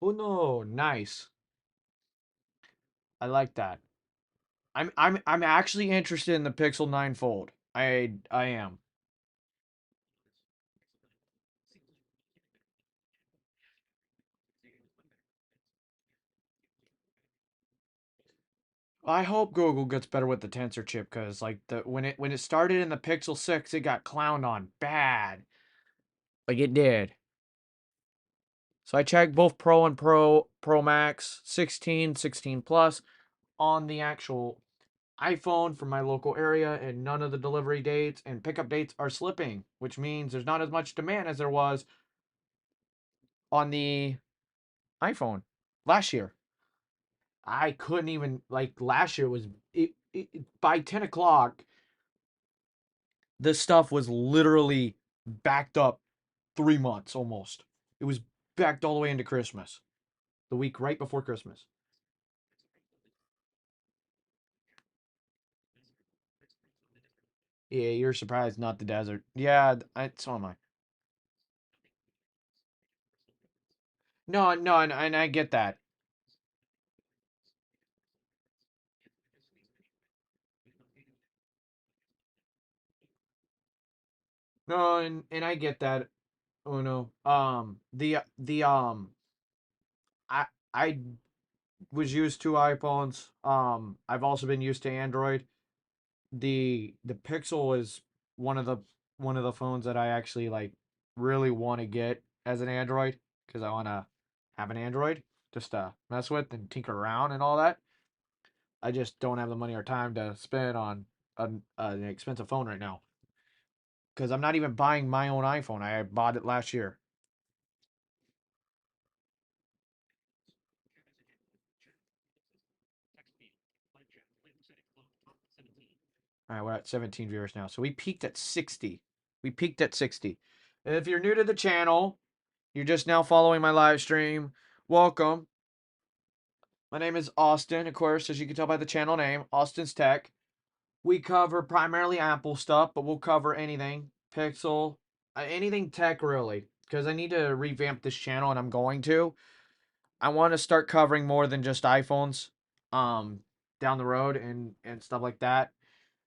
Oh no, nice. I like that. I'm actually interested in the Pixel 9 Fold. I am. I hope Google gets better with the Tensor chip because like the when it started in the Pixel 6, it got clowned on bad. Like it did. So I checked both Pro and Pro Max, 16, 16 Plus on the actual iPhone from my local area, and none of the delivery dates and pickup dates are slipping, which means there's not as much demand as there was on the iPhone last year. I couldn't even like last year was by 10 o'clock. This stuff was literally backed up 3 months almost. It was backed all the way into Christmas, the week right before Christmas. Yeah, you're surprised, not the desert. Yeah, so am I. No, no, and I get that. No, and I get that. Oh no. I I was used to iPhones. I've also been used to Android. The Pixel is one of the one of the phones that I actually like really want to get as an Android because I want to have an Android just to mess with and tinker around and all that. I just don't have the money or time to spend on an expensive phone right now because I'm not even buying my own iPhone. I bought it last year. All right, we're at 17 viewers now. So we peaked at 60. We peaked at 60. If you're new to the channel, you're just now following my live stream, welcome. My name is Austin, of course, as you can tell by the channel name, Austin's Tech. We cover primarily Apple stuff, but we'll cover anything, Pixel, anything tech really, because I need to revamp this channel and I'm going to. I want to start covering more than just iPhones um down the road and stuff like that.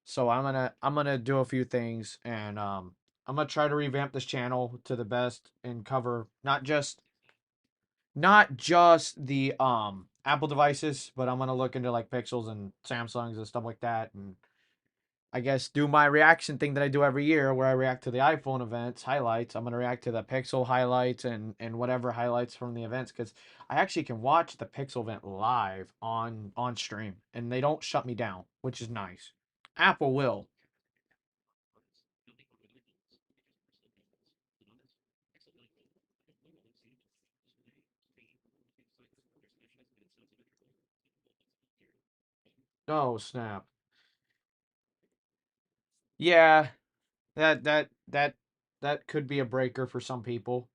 So I'm gonna do a few things and I'm gonna try to revamp this channel to the best and cover not just the Apple devices, but I'm gonna look into like Pixels and Samsungs and stuff like that, and I guess do my reaction thing that I do every year, where I react to the iPhone events highlights. I'm gonna react to the Pixel highlights and whatever highlights from the events because I actually can watch the Pixel event live on stream, and they don't shut me down, which is nice. Apple will. Oh snap! Yeah, that that could be a breaker for some people.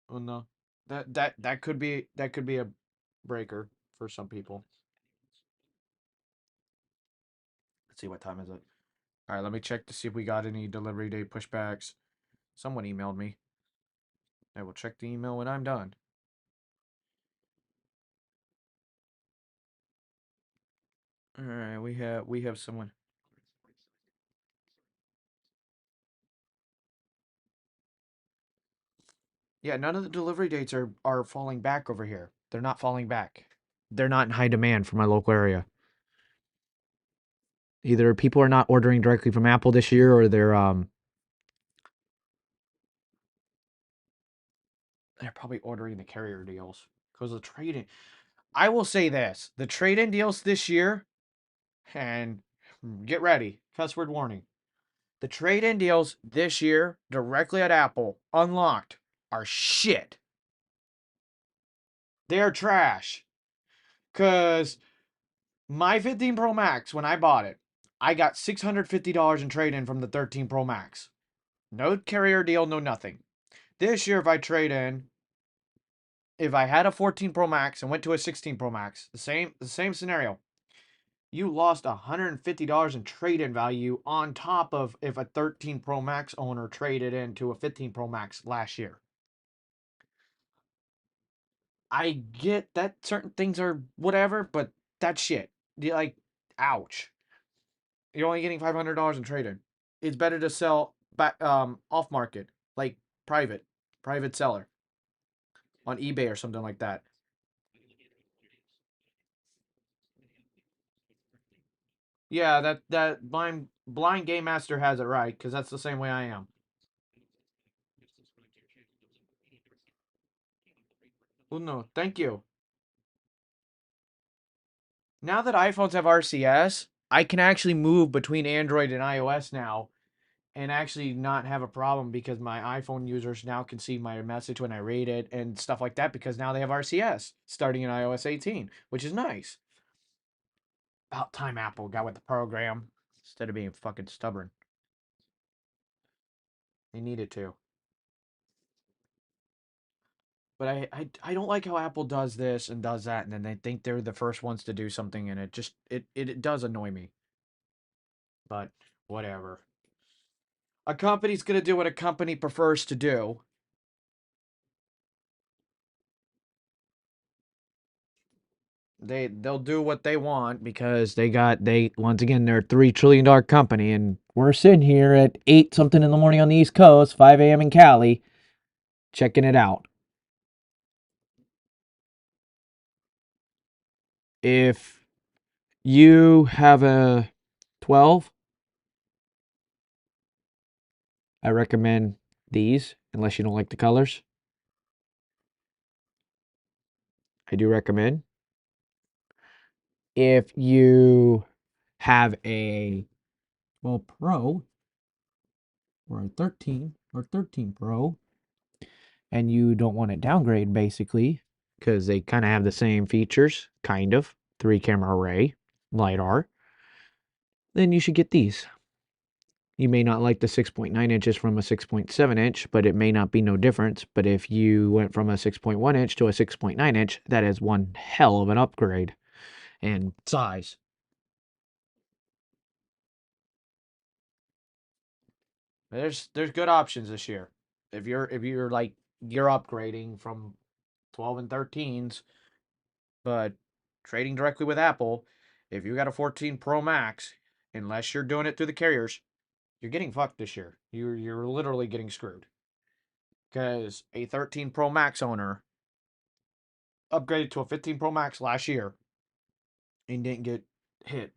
Oh no. That could be a breaker for some people. Let's see what time is it. All right, let me check to see if we got any delivery date pushbacks. Someone emailed me. I will check the email when I'm done. All right, we have someone. Yeah, none of the delivery dates are falling back over here. They're not falling back. They're not in high demand for my local area. Either people are not ordering directly from Apple this year or they're probably ordering the carrier deals because the trading. I will say this: the trade-in deals this year, and get ready, cuss word warning. The trade-in deals this year directly at Apple, unlocked, are shit. They are trash. Cause my 15 Pro Max, when I bought it, I got $650 in trade-in from the 13 Pro Max. No carrier deal, no nothing. This year, if I trade in, if I had a 14 Pro Max and went to a 16 Pro Max, the same scenario. You lost $150 in trade-in value on top of if a 13 Pro Max owner traded into a 15 Pro Max last year. I get that certain things are whatever, but that's shit. Like, ouch. You're only getting $500 in trade-in. It's better to sell back off market, like private seller on eBay or something like that. Yeah, that blind game master has it right because that's the same way I am. Well, no, thank you. Now that iPhones have RCS, I can actually move between Android and iOS now and actually not have a problem because my iPhone users now can see my message when I rate it and stuff like that because now they have RCS starting in iOS 18, which is nice. About time Apple got with the program instead of being fucking stubborn. They needed to. But I don't like how Apple does this and does that, and then they think they're the first ones to do something, and it does annoy me. But whatever. A company's gonna do what a company prefers to do. They'll do what they want because they once again they're a $3 trillion company, and we're sitting here at 8 something in the morning on the East Coast, 5 a.m. in Cali, checking it out. If you have a 12, I recommend these unless you don't like the colors. I do recommend. If you have a 12 Pro or a 13 or 13 Pro and you don't want to downgrade basically because they kind of have the same features, kind of, 3 camera array, LiDAR, then you should get these. You may not like the 6.9 inches from a 6.7 inch, but it may not be no difference. But if you went from a 6.1 inch to a 6.9 inch, that is one hell of an upgrade in size. There's good options this year. If you're like you're upgrading from 12 and 13s, but trading directly with Apple, if you got a 14 Pro Max, unless you're doing it through the carriers, you're getting fucked this year. You're literally getting screwed. Because a 13 Pro Max owner upgraded to a 15 Pro Max last year and didn't get hit.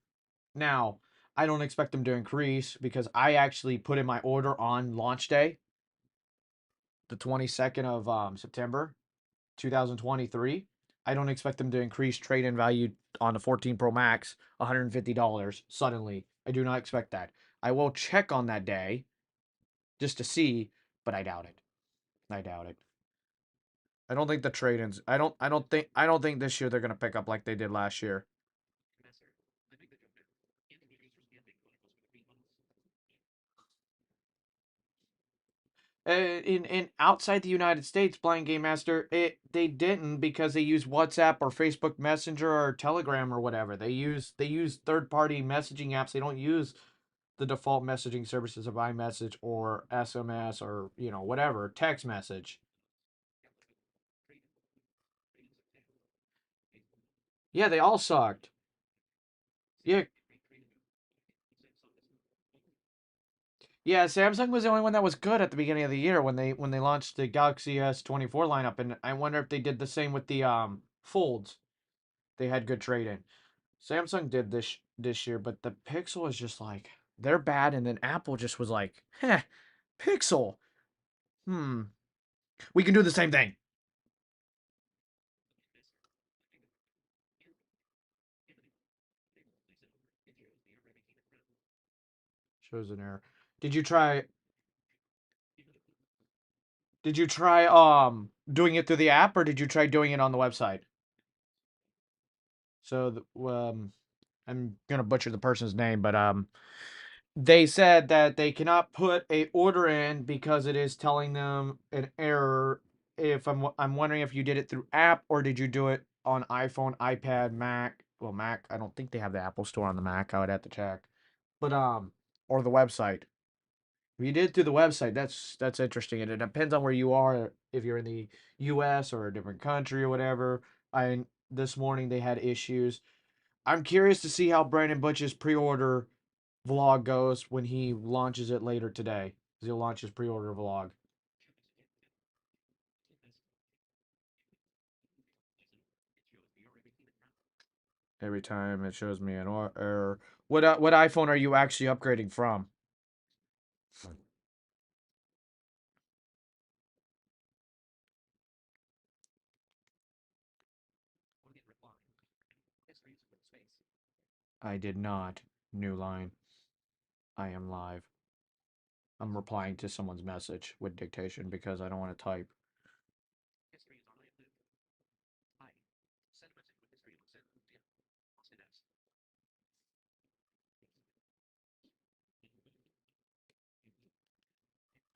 Now, I don't expect them to increase because I actually put in my order on launch day, the 22nd of September 2023. I don't expect them to increase trade-in value on the 14 Pro Max $150 suddenly. I do not expect that. I will check on that day just to see, but I doubt it. I doubt it. I don't think the trade-ins. I don't think this year they're gonna pick up like they did last year. In outside the United States, Blind Game Master, they didn't because they use WhatsApp or Facebook Messenger or Telegram or whatever. They use third party messaging apps. They don't use the default messaging services of iMessage or SMS or whatever text message. Yeah, they all sucked. Yeah, yeah. Samsung was the only one that was good at the beginning of the year when they launched the Galaxy S 24 lineup, and I wonder if they did the same with the folds. They had good trade in. Samsung did this year, but the Pixel is just like they're bad, and then Apple just was like, "Heh, Pixel. Hmm, we can do the same thing." Shows an error. Did you try? Did you try doing it through the app, or did you try doing it on the website? So I'm gonna butcher the person's name, but they said that they cannot put a order in because it is telling them an error. If I'm wondering if you did it through app or did you do it on iPhone, iPad, Mac? Well, Mac, I don't think they have the Apple Store on the Mac. I would have to check. But or the website. If you did it through the website, that's interesting, and it depends on where you are. If you're in the U.S. or a different country or whatever. I This morning they had issues. I'm curious to see how Brandon Butch's pre-order vlog goes when he launches it later today. 'Cause he'll launch his pre-order vlog every time it shows me an error. What iPhone are you actually upgrading from? I did not. New line. I am live. I'm replying to someone's message with dictation because I don't want to type.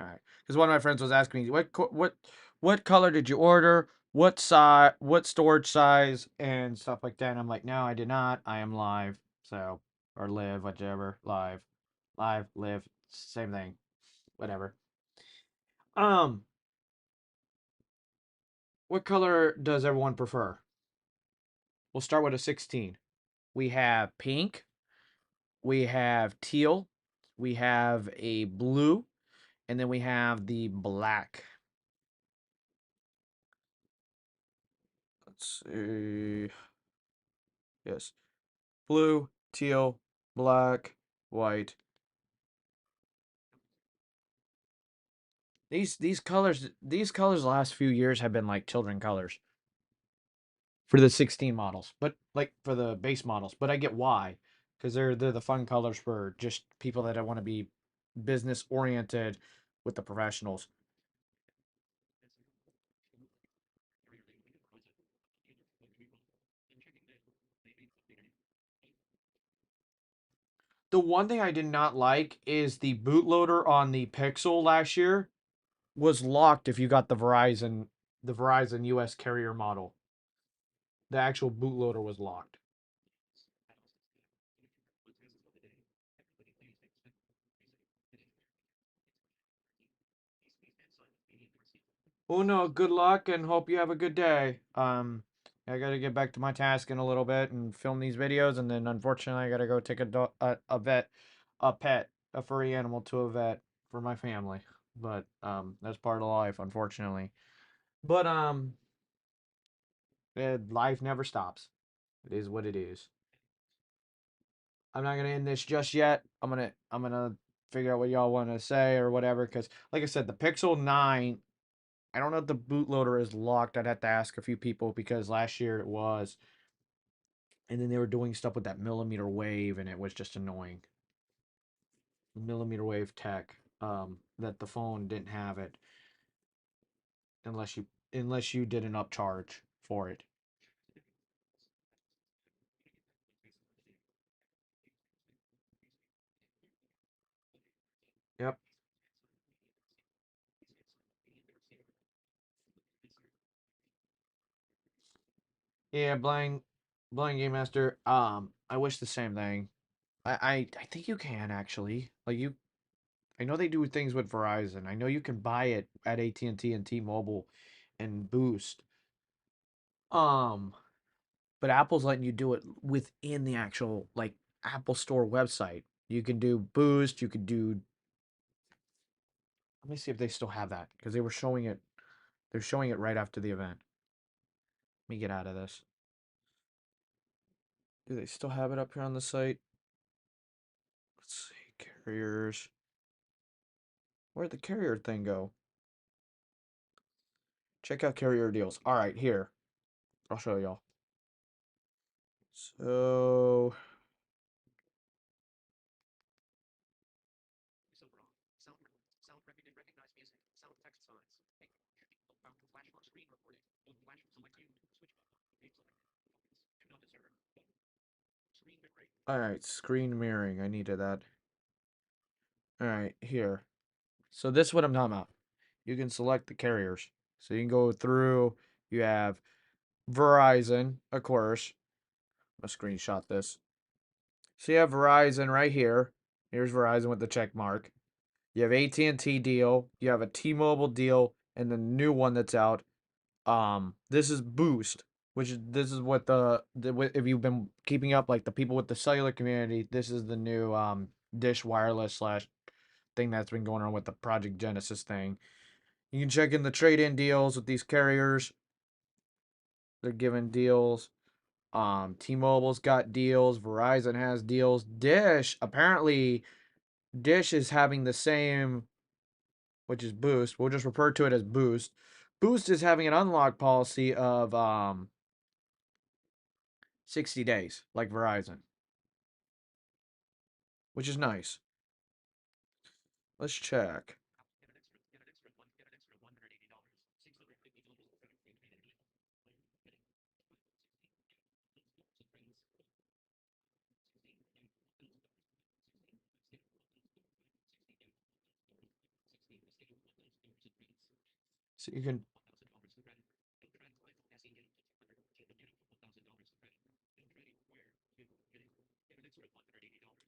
All right, because one of my friends was asking me what color did you order, what size, what storage size, and stuff like that. And I'm like, no, I did not. I am live, so or live, whichever, live, live, same thing, whatever. Um, what color does everyone prefer? We'll start with a 16. We have pink, we have teal, we have a blue, and then we have the black. Let's see. Yes. Blue, teal, black, white. These colors the last few years have been like children colors for the 16 models, but like for the base models. But I get why, because they're the fun colors for just people that want to be business oriented with the professionals. The one thing I did not like is the bootloader on the Pixel last year was locked if you got the Verizon US carrier model. The actual bootloader was locked. Oh no, good luck and hope you have a good day. I gotta get back to my task in a little bit and film these videos, and then unfortunately I gotta go take a furry animal to a vet for my family. But that's part of life, unfortunately. But life never stops. It is what it is. I'm not gonna end this just yet. I'm gonna figure out what y'all want to say or whatever. Because like I said, the Pixel 9. I don't know if the bootloader is locked. I'd have to ask a few people because last year it was, and then they were doing stuff with that millimeter wave, and it was just annoying. Millimeter wave tech. That the phone didn't have it unless you did an upcharge for it. Yep. Yeah, blind game master. I wish the same thing. I think you can actually. Like you I know they do things with Verizon. I know you can buy it at AT&T and T-Mobile and Boost. Um, but Apple's letting you do it within the actual like Apple Store website. You can do Boost, you could do let me see if they still have that because they were showing it. They're showing it right after the event. Let me get out of this. Do they still have it up here on the site? Let's see. Carriers. Where'd the carrier thing go? Check out carrier deals. All right, here. I'll show y'all. So, all right, screen mirroring. I needed that. All right, here. So this is what I'm talking about. You can select the carriers. So you can go through. You have Verizon, of course. I'll screenshot this. So you have Verizon right here. Here's Verizon with the check mark. You have AT&T deal. You have a T-Mobile deal, and the new one that's out. This is Boost, this is what if you've been keeping up like the people with the cellular community, this is the new Dish Wireless slash thing that's been going on with the Project Genesis thing. You can check in the trade-in deals with these carriers. They're giving deals. T-Mobile's got deals. Verizon has deals. Dish is having the same, which is Boost. We'll just refer to it as Boost. Boost is having an unlock policy of 60 days, like Verizon, which is nice. Let's check. So you can.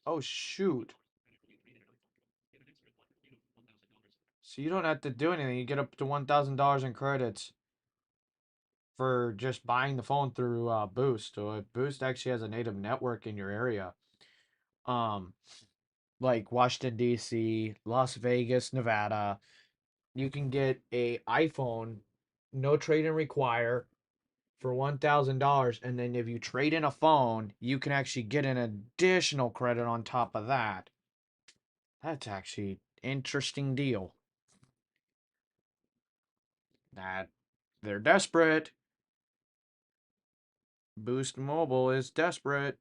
Oh shoot! So you don't have to do anything. You get up to $1,000 in credits for just buying the phone through Boost. So Boost actually has a native network in your area. Um, like Washington D.C., Las Vegas, Nevada. You can get a iPhone, no trade-in require, for $1,000, and then if you trade in a phone, you can actually get an additional credit on top of that. That's actually interesting deal. That they're desperate. Boost Mobile is desperate.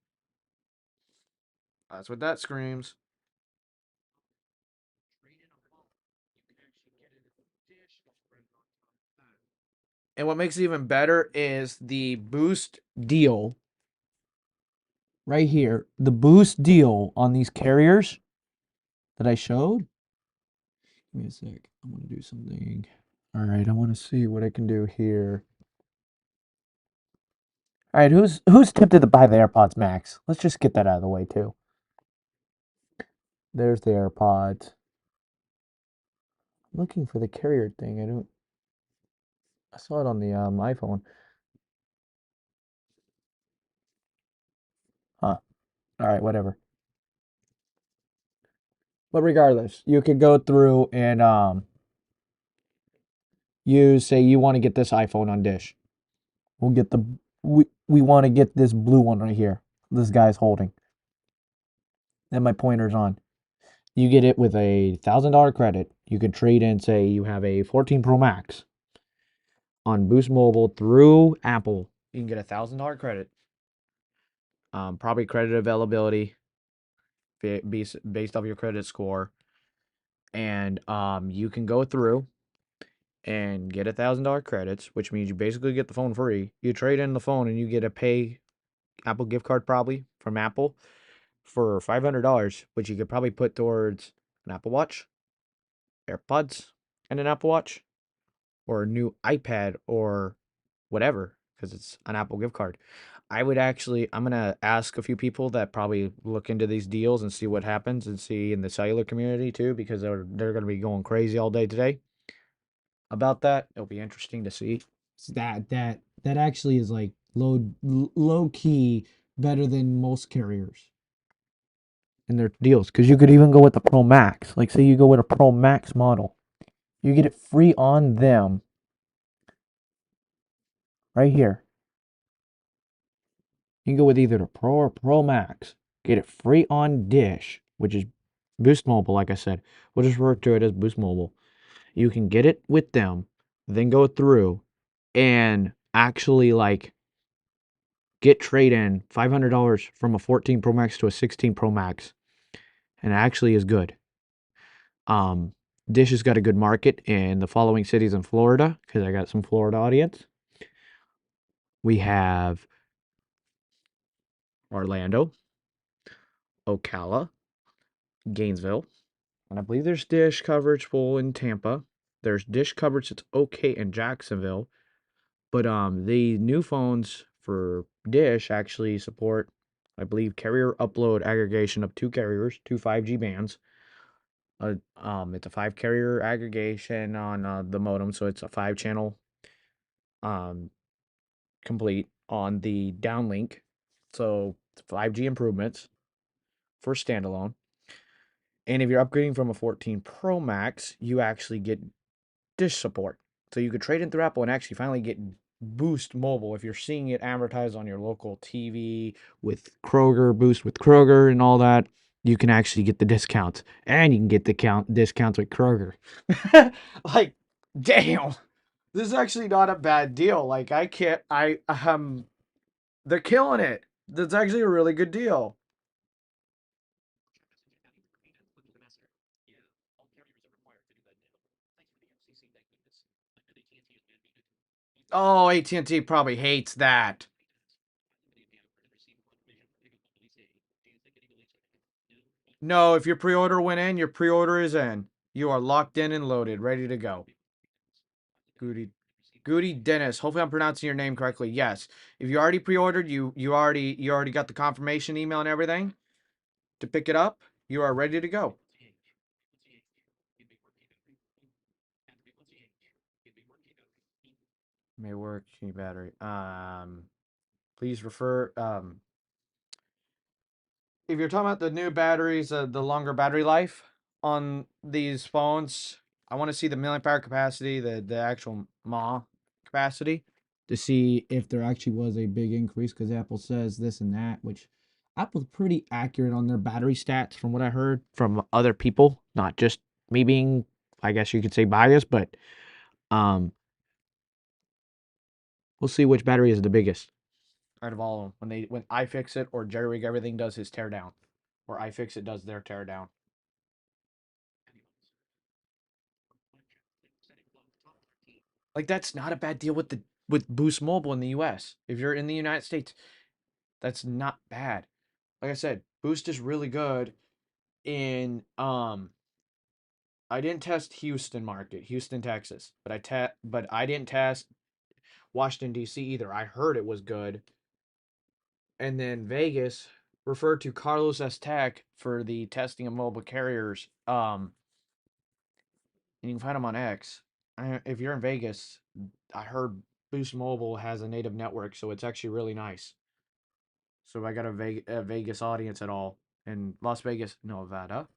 That's what that screams. And what makes it even better is the Boost deal right here. The Boost deal on these carriers that I showed. Give me a sec. I want to do something. All right, I want to see what I can do here. All right, who's tempted to buy the AirPods Max? Let's just get that out of the way too. There's the AirPods. I'm looking for the carrier thing. I saw it on the iPhone. Huh. All right, whatever. But regardless, you could go through and you say you want to get this iPhone on Dish. We'll get the we want to get this blue one right here. This guy's holding. That my pointer's on. You get it with a $1,000 credit. You could trade in, say you have a 14 Pro Max on Boost Mobile through Apple. You can get $1,000 credit. Probably credit availability based off your credit score, and you can go through and get $1,000 credits, which means you basically get the phone free. You trade in the phone and you get a pay Apple gift card probably from Apple for $500, which you could probably put towards an Apple Watch, AirPods, and an Apple Watch, or a new iPad or whatever, because it's an Apple gift card. I'm gonna ask a few people that probably look into these deals and see what happens and see in the cellular community too, because they're gonna be going crazy all day today about that. It'll be interesting to see. That actually is like low key better than most carriers in their deals, because you could even go with the Pro Max. Like say you go with a Pro Max model, you get it free on them right here. You can go with either the Pro or Pro Max. Get it free on Dish, which is Boost Mobile, like I said. We'll just refer to it as Boost Mobile. You can get it with them, then go through and actually like get trade in $500 from a 14 Pro Max to a 16 Pro Max. And it actually is good. Um, Dish has got a good market in the following cities in Florida, because I got some Florida audience. We have Orlando, Ocala, Gainesville, and I believe there's Dish coverage full in Tampa. There's Dish coverage that's okay in Jacksonville, but the new phones for Dish actually support, I believe, carrier upload aggregation of two carriers, two 5G bands. It's a 5 carrier aggregation on the modem, so it's a 5 channel um complete on the downlink. So 5G improvements for standalone. And if you're upgrading from a 14 Pro Max, you actually get Dish support. So you could trade in through Apple and actually finally get Boost Mobile if you're seeing it advertised on your local TV with Kroger, Boost with Kroger and all that. You can actually get the discounts, and you can get the discounts with Kroger. Like, damn, this is actually not a bad deal. Like, I can't, they're killing it. That's actually a really good deal. Oh, AT&T probably hates that. No, if your pre-order went in, your pre-order is in. You are locked in and loaded, ready to go. Goody. Goody Dennis. Hopefully I'm pronouncing your name correctly. Yes. If you already pre-ordered, you already got the confirmation email and everything to pick it up. You are ready to go. May work key battery. Please refer if you're talking about the new batteries, the longer battery life on these phones, I want to see the milliamp hour capacity, the actual mAh capacity, to see if there actually was a big increase. Because Apple says this and that, which Apple's pretty accurate on their battery stats from what I heard from other people, not just me being, I guess you could say, biased, but um, we'll see which battery is the biggest out of all of them when iFixit or JerryRig everything does his teardown, or iFixit does their teardown. Like that's not a bad deal with Boost Mobile in the US. If you're in the United States, that's not bad. Like I said, Boost is really good in I didn't test Houston market, Houston, Texas, but I didn't test Washington DC either. I heard it was good. And then Vegas referred to Carlos S. Tech for the testing of mobile carriers. And you can find them on X. If you're in Vegas, I heard Boost Mobile has a native network, so it's actually really nice. So if I got a Vegas audience at all in Las Vegas, Nevada,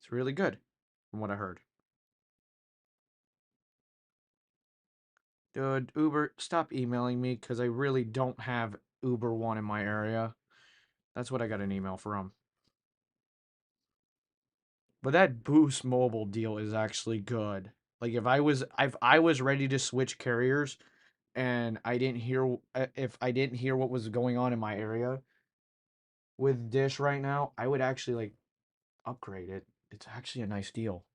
it's really good, from what I heard. Dude, Uber, stop emailing me because I really don't have Uber One in my area. That's what I got an email from. But that Boost Mobile deal is actually good. Like if I was ready to switch carriers and I didn't hear if I didn't hear what was going on in my area with Dish right now, I would actually like upgrade it. It's actually a nice deal.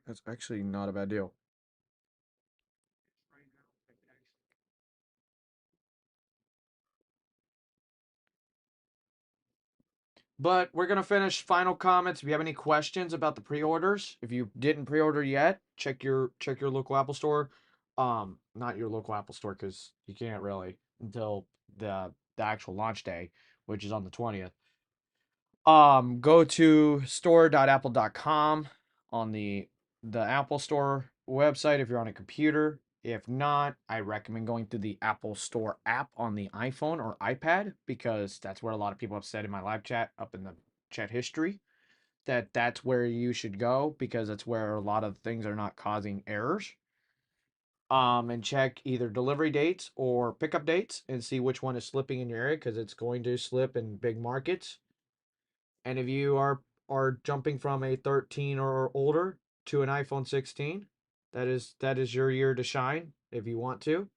That's actually not a bad deal. But we're gonna finish final comments. If you have any questions about the pre-orders, if you didn't pre-order yet, check your local Apple store. Not your local Apple store because you can't really until the actual launch day, which is on the 20th. Go to store.apple.com on the Apple Store website if you're on a computer. If not, I recommend going to the Apple Store app on the iPhone or iPad because that's where a lot of people have said in my live chat up in the chat history that that's where you should go because that's where a lot of things are not causing errors. And check either delivery dates or pickup dates and see which one is slipping in your area because it's going to slip in big markets. And if you are jumping from a 13 or older to an iPhone 16, that is your year to shine if you want to.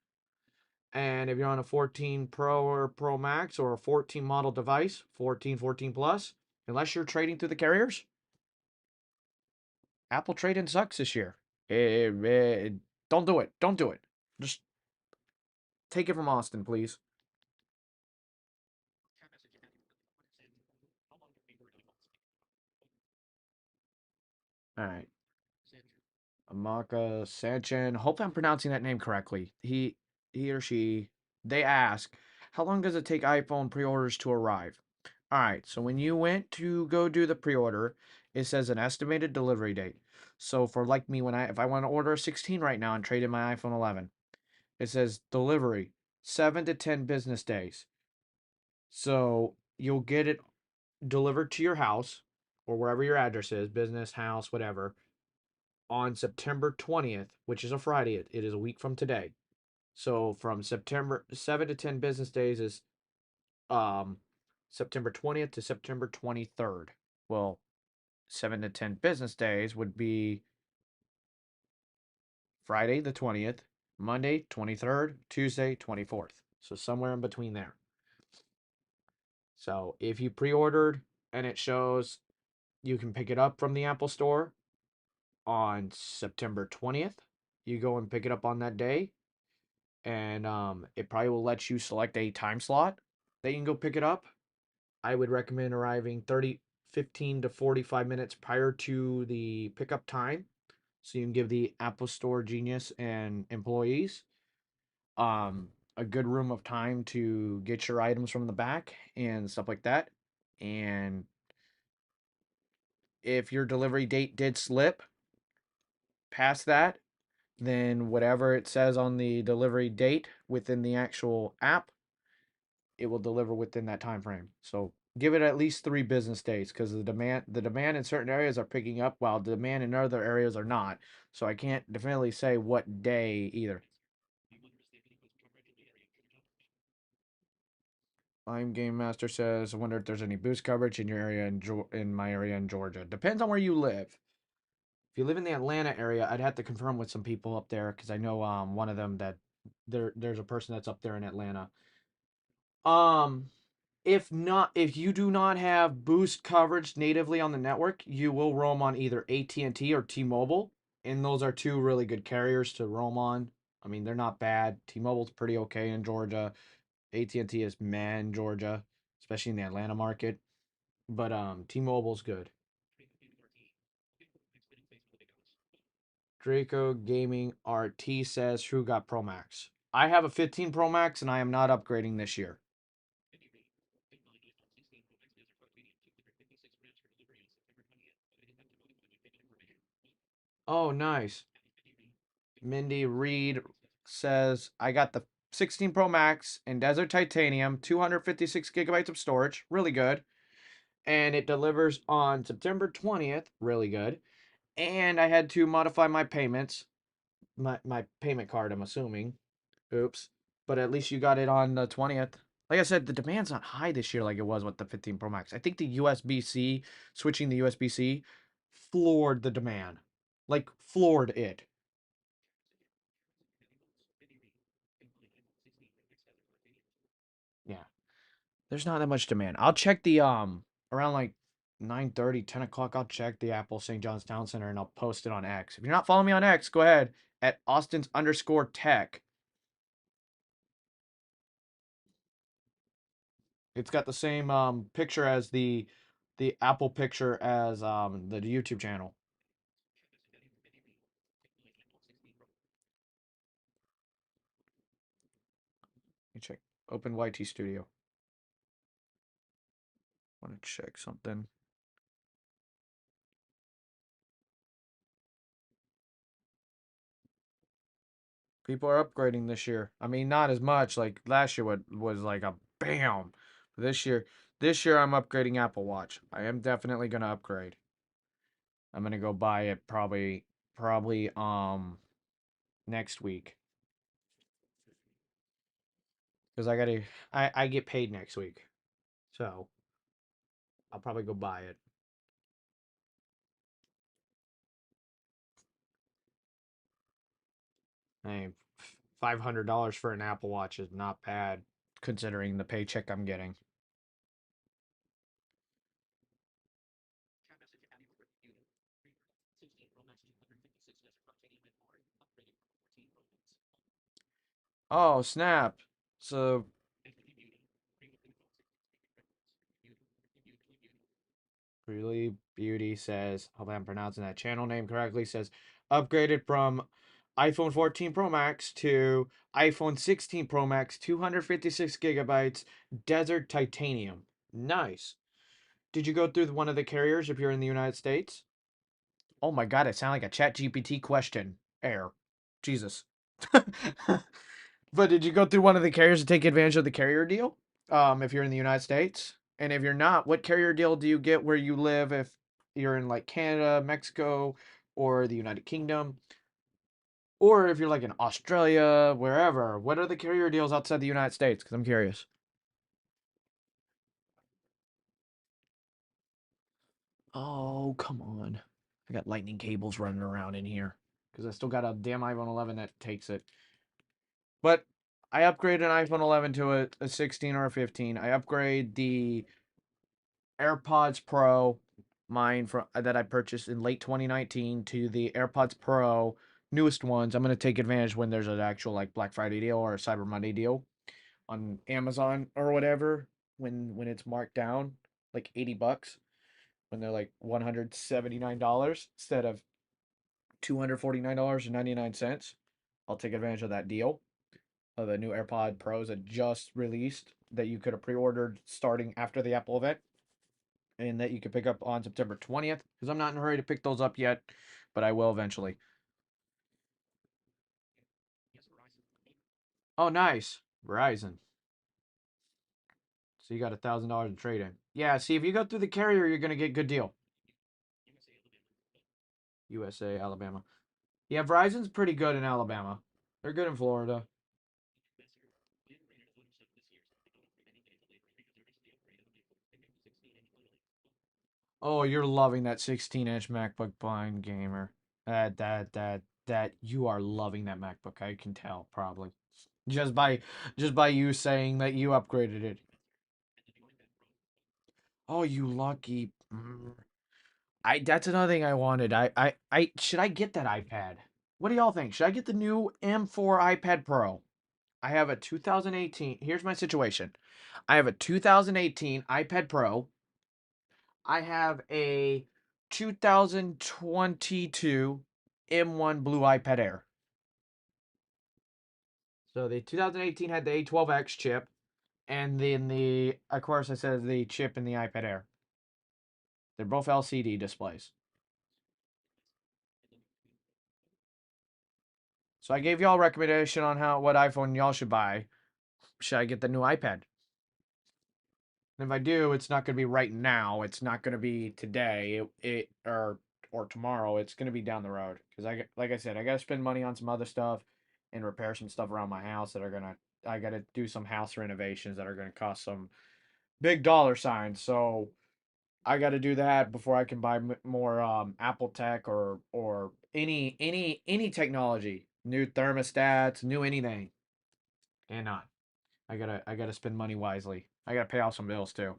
And if you're on a 14 Pro or Pro Max or a 14 model device, 14, 14 Plus, unless you're trading through the carriers, Apple trade-in sucks this year. Don't do it. Don't do it. Just take it from Austin, please. All right. Amaka Sanchin. Hope I'm pronouncing that name correctly. He or she, they ask, how long does it take iPhone pre-orders to arrive? All right, so when you went to go do the pre-order, it says an estimated delivery date. So for like me, if I want to order a 16 right now and trade in my iPhone 11, it says delivery 7 to 10 business days. So you'll get it delivered to your house or wherever your address is, business, house, whatever, on September 20th, which is a Friday. It is a week from today. So from September 7 to 10 business days is um September 20th to September 23rd. Well, 7 to 10 business days would be Friday the 20th, Monday 23rd, Tuesday 24th. So somewhere in between there. So if you pre-ordered and it shows you can pick it up from the Apple Store on September 20th, you go and pick it up on that day and it probably will let you select a time slot that you can go pick it up. I would recommend arriving 15 to 45 minutes prior to the pickup time, so you can give the Apple Store genius and employees a good room of time to get your items from the back and stuff like that. And if your delivery date did slip past that, then whatever it says on the delivery date within the actual app, it will deliver within that time frame. So give it at least 3 business days, because the demand in certain areas are picking up while the demand in other areas are not. So I can't definitely say what day either. I'm Game Master says, I wonder if there's any boost coverage in your area in my area in Georgia. Depends on where you live. If you live in the Atlanta area, I'd have to confirm with some people up there, because I know one of them that there's a person that's up there in Atlanta. Um if you do not have boost coverage natively on the network, you will roam on either AT&T or T-Mobile, and those are two really good carriers to roam on. I mean, they're not bad. T-Mobile's pretty okay in Georgia. AT&T is meh in Georgia, especially in the Atlanta market. But T-Mobile's good. Draco Gaming RT says, who got Pro Max? I have a 15 Pro Max and I am not upgrading this year. Oh, nice. Mindy Reed says, I got the 16 Pro Max in Desert Titanium, 256 gigabytes of storage, really good. And it delivers on September 20th, really good. And I had to modify my payments, my payment card, I'm assuming. Oops. But at least you got it on the 20th. Like I said, the demand's not high this year like it was with the 15 Pro Max. I think the USB-C, switching the USB-C, floored the demand. Like, floored it. Yeah. There's not that much demand. I'll check the around like 9:30, 10 o'clock. I'll check the Apple St. John's Town Center and I'll post it on X. If you're not following me on X, go ahead at Austin's_tech. It's got the same picture as the Apple picture as the YouTube channel. Let me check. Open YT Studio. Want to check something. People are upgrading this year. I mean, not as much. Like last year, what was like a bam. This year I'm upgrading Apple Watch. I am definitely gonna upgrade. I'm gonna go buy it probably next week, because I get paid next week, so I'll probably go buy it. Hey, $500 for an Apple Watch is not bad considering the paycheck I'm getting. Oh, snap. So Really Beauty says, hope I'm pronouncing that channel name correctly, says upgraded from iPhone 14 Pro Max to iPhone 16 Pro Max, 256 gigabytes, Desert Titanium. Nice. Did you go through one of the carriers if you're in the United States? Oh my god, it sounded like a chat GPT question. Air. Jesus. But did you go through one of the carriers to take advantage of the carrier deal? If you're in the United States? And if you're not, what carrier deal do you get where you live if you're in like Canada, Mexico, or the United Kingdom? Or if you're like in Australia, wherever, what are the carrier deals outside the United States? Because I'm curious. Oh, come on. I got lightning cables running around in here. Because I still got a damn iPhone 11 that takes it. But I upgrade an iPhone 11 to a 16 or a 15. I upgrade the AirPods Pro, mine from that I purchased in late 2019, to the AirPods Pro newest ones. I'm gonna take advantage when there's an actual like Black Friday deal or a Cyber Monday deal on Amazon or whatever. When it's marked down like $80, when they're like $179 instead of $249.99. I'll take advantage of that deal of the new AirPod Pros that just released that you could have pre-ordered starting after the Apple event and that you could pick up on September 20th because I'm not in a hurry to pick those up yet, but I will eventually. Oh, nice. Verizon. So you got $1,000 in trade in. Yeah, see, if you go through the carrier, you're gonna get good deal. USA, Alabama. Yeah, Verizon's pretty good in Alabama. They're good in Florida. Oh, you're loving that 16-inch MacBook blind gamer. That you are loving that MacBook. I can tell probably. Just by just by you saying that you upgraded it. Oh, you lucky. I that's another thing I wanted. I should I get that iPad? What do y'all think? Should I get the new M4 iPad Pro? I have a 2018. Here's my situation. I have a 2018 iPad Pro. I have a 2022 M1 Blue iPad Air. So the 2018 had the A12X chip, and then of course, I said the chip in the iPad Air. They're both LCD displays. So I gave y'all a recommendation on what iPhone y'all should buy. Should I get the new iPad? And if I do, it's not going to be right now. It's not going to be today. It or tomorrow. It's going to be down the road because like I said, I got to spend money on some other stuff and repair some stuff around my house that are gonna. I got to do some house renovations that are going to cost some big dollar signs. So I got to do that before I can buy more Apple tech or any technology, new thermostats, new anything. And not. I gotta spend money wisely. I gotta pay off some bills too.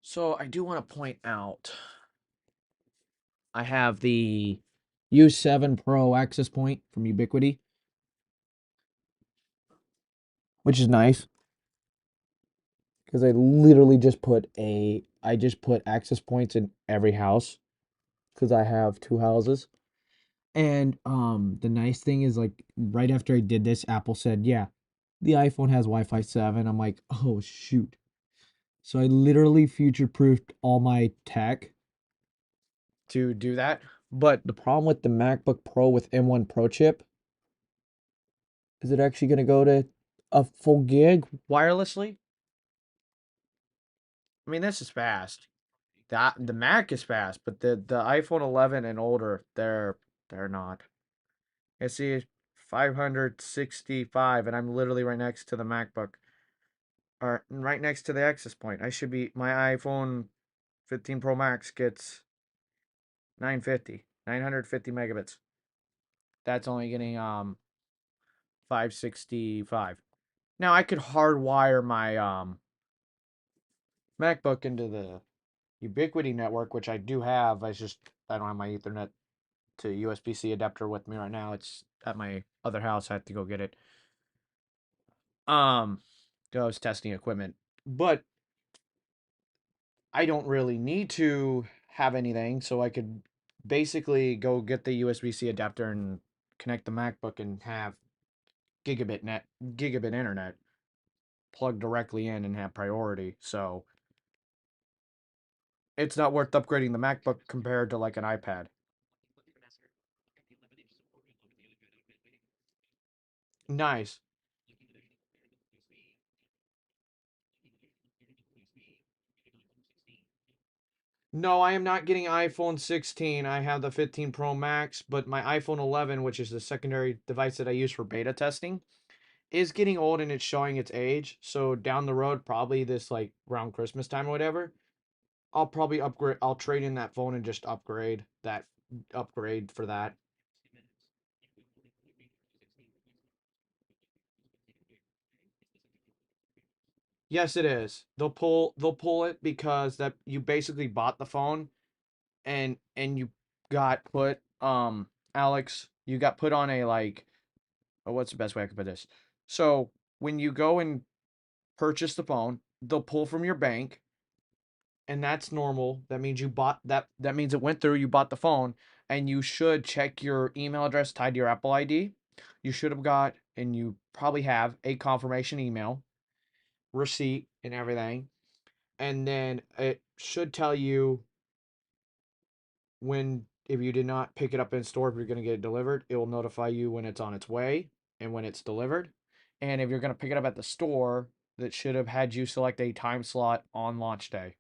So I do want to point out I have the U7 Pro access point from Ubiquiti, which is nice because I just put access points in every house because I have two houses. And the nice thing is like right after I did this, Apple said, "Yeah, the iPhone has Wi-Fi 7." I'm like, "Oh shoot." So I literally future-proofed all my tech to do that. But the problem with the MacBook Pro with M1 Pro chip is it actually going to go to a full gig wirelessly? I mean, this is fast. The Mac is fast, but the iPhone 11 and older, they're not. I see 565, and I'm literally right next to the MacBook, or right next to the access point. I should be my iPhone 15 Pro Max gets 950 megabits. That's only getting 565. Now I could hardwire my MacBook into the Ubiquiti network, which I do have. I don't have my Ethernet to USB-C adapter with me right now. It's at my other house. I have to go get it. Um, I was testing equipment, but I don't really need to have anything, so I could basically go get the USB-C adapter and connect the MacBook and have gigabit internet plugged directly in and have priority. So it's not worth upgrading the MacBook compared to like an iPad. Nice. No, I am not getting iPhone 16. I have the 15 Pro Max, but my iPhone 11, which is the secondary device that I use for beta testing, is getting old and it's showing its age. So down the road, probably this like around Christmas time or whatever, I'll probably upgrade. I'll trade in that phone and just upgrade for that. Yes, it is. They'll pull it because that you basically bought the phone and you got put Alex, you got put on a like what's the best way I could put this? So when you go and purchase the phone, they'll pull from your bank, and that's normal. That means you bought that means it went through, you bought the phone, and you should check your email address tied to your Apple ID. You should have got, and you probably have, a confirmation email, receipt, and everything. And then it should tell you when, if you did not pick it up in store, if you're going to get it delivered, it will notify you when it's on its way and when it's delivered. And if you're going to pick it up at the store, that should have had you select a time slot on launch day.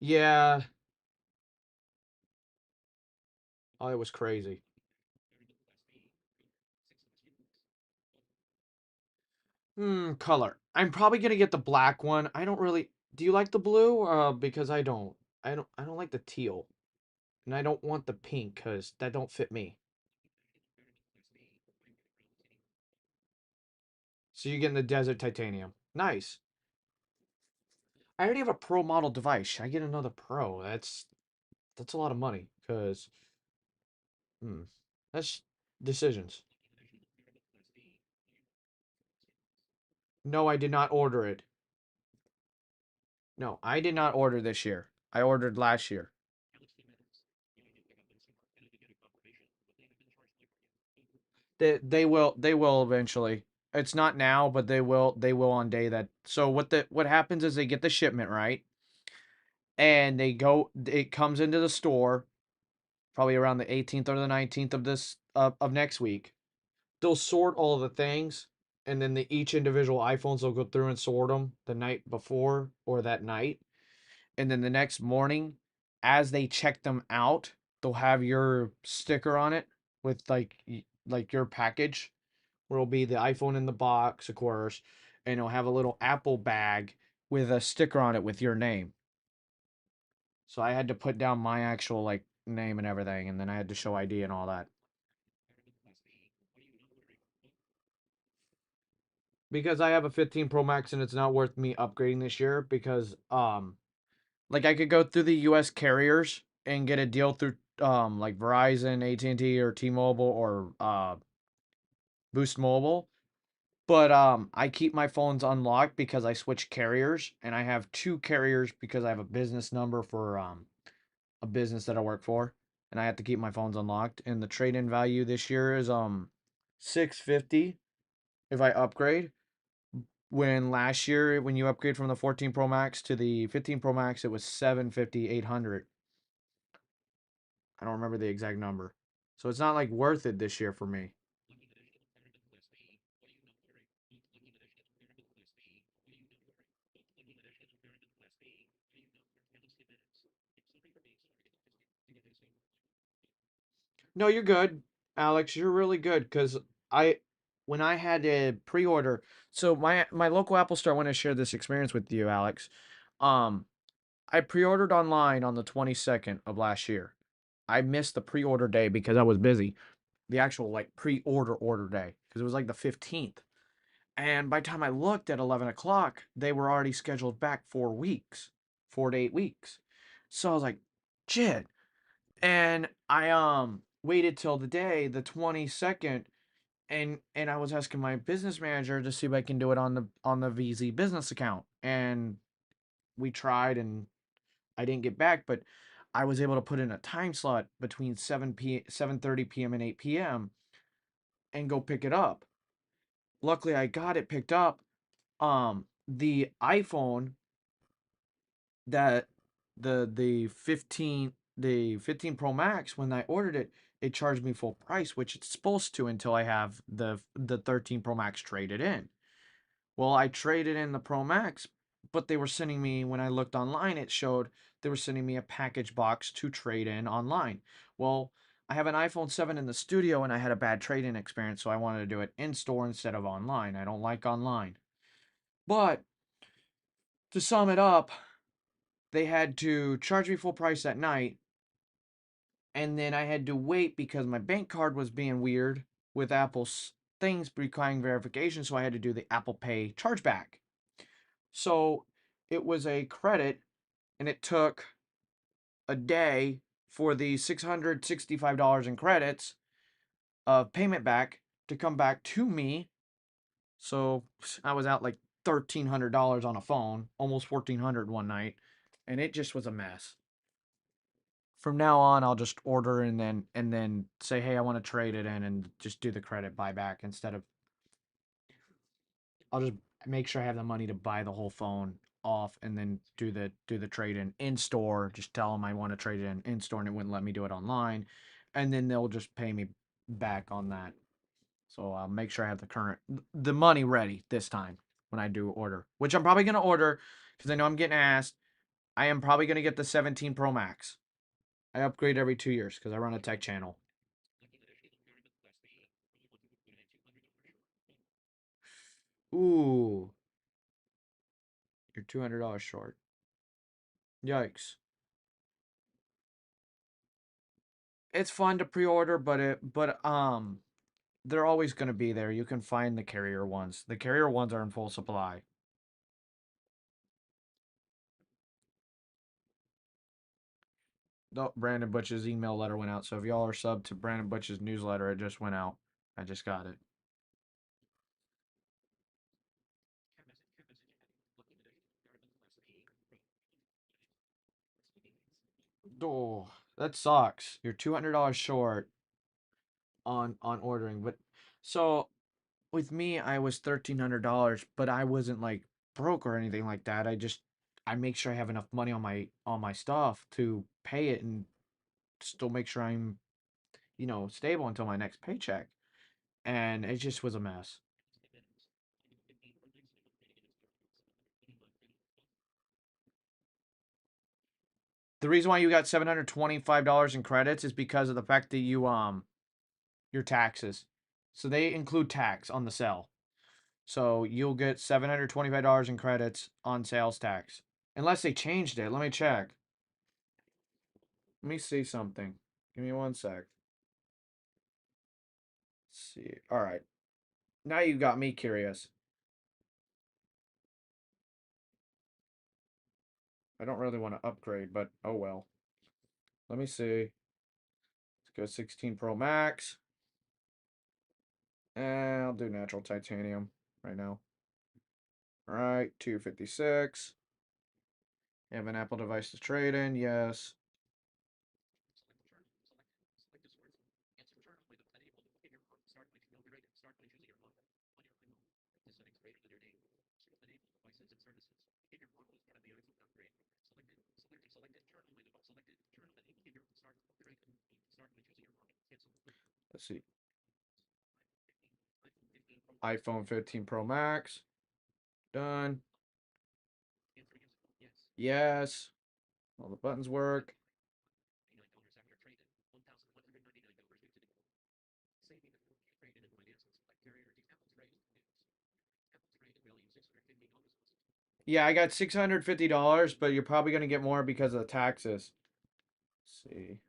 Yeah. Oh, it was crazy. Color. I'm probably gonna get the black one. I don't really. Do you like the blue? Because I don't. I don't like the teal, and I don't want the pink because that don't fit me. So you're getting the desert titanium. Nice. I already have a pro model device. Should I get another pro? That's a lot of money. Cause hmm, that's decisions. No, I did not order it. No, I did not order this year. I ordered last year. They will eventually. It's not now, but they will on day that. So what happens is they get the shipment, right, and it comes into the store probably around the 18th or the 19th of this of next week. They'll sort all the things, and then each individual iPhones will go through and sort them the night before or that night, and then the next morning, as they check them out, they'll have your sticker on it with like your package, where it'll be the iPhone in the box, of course, and it'll have a little Apple bag with a sticker on it with your name. So I had to put down my actual like name and everything, and then I had to show ID and all that. Because I have a 15 Pro Max and it's not worth me upgrading this year because like I could go through the US carriers and get a deal through like Verizon, AT&T or T-Mobile or Boost Mobile. But I keep my phones unlocked because I switch carriers, and I have two carriers because I have a business number for a business that I work for, and I have to keep my phones unlocked. And the trade-in value this year is 650 if I upgrade. When last year, when you upgrade from the 14 Pro Max to the 15 Pro Max, it was 750, 800. I don't remember the exact number. So it's not like worth it this year for me. No, you're good, Alex. You're really good because I, when I had a pre-order, so my local Apple store. I want to share this experience with you, Alex. Um, I pre-ordered online on the 22nd of last year. I missed the pre-order day because I was busy. The actual like pre-order day because it was like the 15th. And by the time I looked at 11 o'clock, they were already scheduled back 4 weeks, 4 to 8 weeks. So I was like, shit. And I waited till the day, the 22nd, and I was asking my business manager to see if I can do it on the VZ business account. And we tried and I didn't get back, but I was able to put in a time slot between 7:30 p.m. and 8 p.m. and go pick it up. Luckily I got it picked up. The iPhone that the 15 Pro Max, when I ordered it, it charged me full price, which it's supposed to until I have the 13 Pro Max traded in. Well, I traded in the Pro Max, but they were sending me, when I looked online, it showed they were sending me a package box to trade in online. Well, I have an iPhone 7 in the studio and I had a bad trade-in experience, so I wanted to do it in store instead of online. I don't like online. But to sum it up, they had to charge me full price that night, and then I had to wait because my bank card was being weird with Apple's things requiring verification, so I had to do the Apple Pay chargeback. So it was a credit, and it took a day for the $665 in credits of payment back to come back to me. So I was out like $1,300 on a phone, almost 1,400 one night, and it just was a mess. From now on, I'll just order and then say, hey, I want to trade it in, and just do the credit buyback instead of. I'll just make sure I have the money to buy the whole phone off, and then do the trade in store. Just tell them I want to trade it in store, and it wouldn't let me do it online, and then they'll just pay me back on that. So I'll make sure I have the money ready this time when I do order, which I'm probably gonna order because I know I'm getting asked. I am probably gonna get the 17 Pro Max. I upgrade every 2 years because I run a tech channel. Ooh, you're $200 short. Yikes. It's fun to pre-order, but they're always gonna be there. You can find the carrier ones. The carrier ones are in full supply. Oh, Brandon Butch's email letter went out. So if y'all are subbed to Brandon Butch's newsletter, it just went out. I just got it. Oh, that sucks. You're $200 short on ordering. But so with me, I was $1,300, but I wasn't like broke or anything like that. I make sure I have enough money on my stuff to pay it and still make sure I'm stable until my next paycheck. And it just was a mess. The reason why you got $725 in credits is because of the fact that your taxes. So they include tax on the sale. So you'll get $725 in credits on sales tax. Unless they changed it. Let me check. Let me see something. Give me one sec. Let's see. All right. Now you got me curious. I don't really want to upgrade, but oh well. Let me see. Let's go 16 Pro Max. And I'll do natural titanium right now. All right, 256. You have an Apple device to trade in? Yes. Let's see. iPhone 15 Pro Max. Done. Yes. All the buttons work. Yeah, I got $650, but you're probably going to get more because of the taxes. Let's see.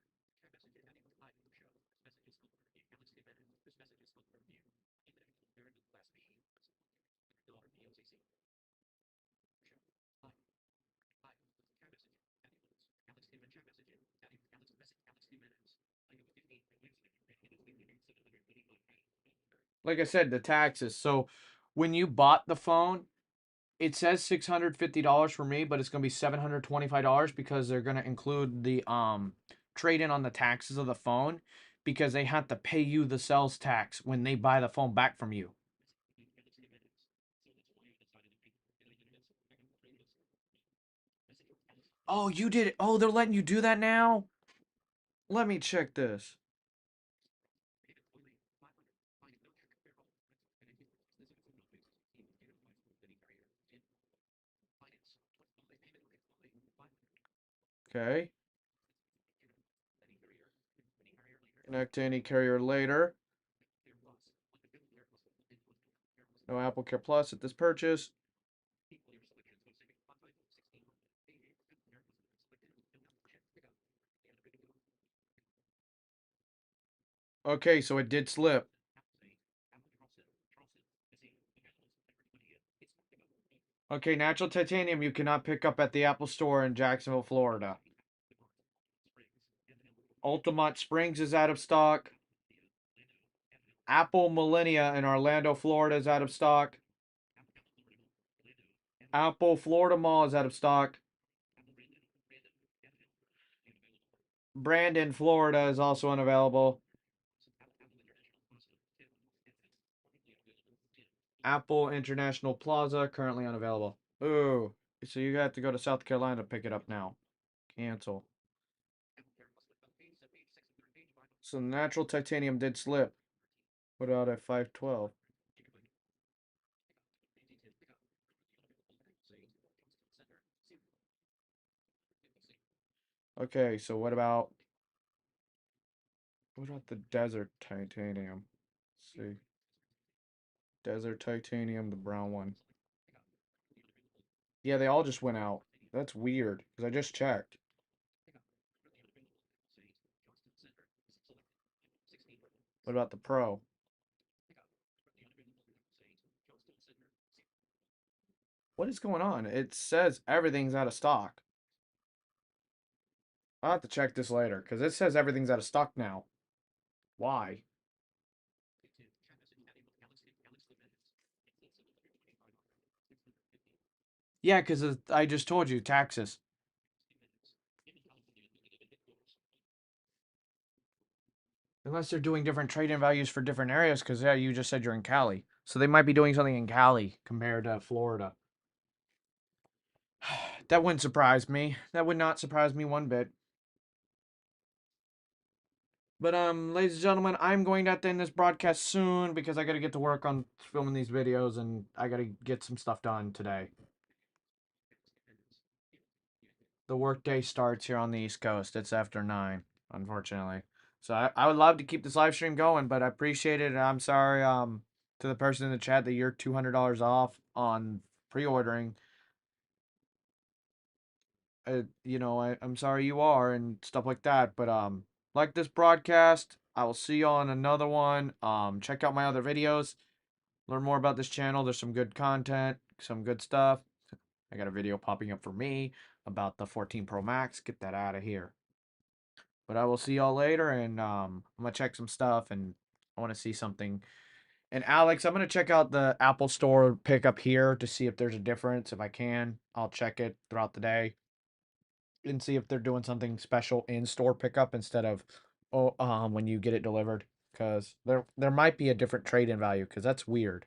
Like I said, the taxes. So when you bought the phone, it says $650 for me, but it's gonna be $725 because they're gonna include the trade in on the taxes of the phone because they have to pay you the sales tax when they buy the phone back from you. Oh, you did it. Oh, they're letting you do that now? Let me check this. Okay. Connect to any carrier later. No Apple Care Plus at this purchase. Okay, so it did slip. Okay, natural titanium you cannot pick up at the Apple Store in Jacksonville, Florida. Altamont Springs is out of stock. Apple Millennia in Orlando, Florida is out of stock. Apple Florida Mall is out of stock. Brandon, Florida is also unavailable. Apple International Plaza currently unavailable. Ooh, so you have to go to South Carolina to pick it up now. Cancel. So natural titanium did slip. What about at 512? Okay, so what about the desert titanium? Let's see. Desert titanium, the brown one. Yeah, they all just went out. That's weird, because I just checked. What about the pro? What is going on? It says everything's out of stock. I'll have to check this later, because it says everything's out of stock now. Why? Yeah, because I just told you, taxes. Unless they're doing different trade-in values for different areas, because yeah, you just said you're in Cali. So they might be doing something in Cali compared to Florida. That wouldn't surprise me. That would not surprise me one bit. But ladies and gentlemen, I'm going to have to end this broadcast soon because I got to get to work on filming these videos and I got to get some stuff done today. The workday starts here on the East Coast. It's after 9, unfortunately. So I would love to keep this live stream going, but I appreciate it. And I'm sorry to the person in the chat that you're $200 off on pre-ordering. I'm sorry you are and stuff like that. But like this broadcast, I will see you on another one. Check out my other videos. Learn more about this channel. There's some good content, some good stuff. I got a video popping up for me about the 14 Pro Max. Get that out of here. But I will see y'all later, and I'm gonna check some stuff, and I want to see something. And Alex, I'm gonna check out the Apple Store pickup here to see if there's a difference. If I can, I'll check it throughout the day and see if they're doing something special in store pickup instead of when you get it delivered. Because there might be a different trade in value. Because that's weird.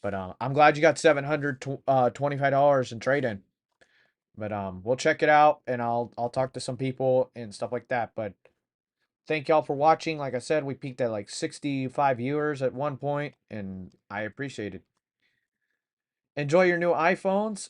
But I'm glad you got $725 in trade in. But we'll check it out, and I'll talk to some people and stuff like that. But thank y'all for watching. Like I said, we peaked at like 65 viewers at one point, and I appreciate it. Enjoy your new iPhones,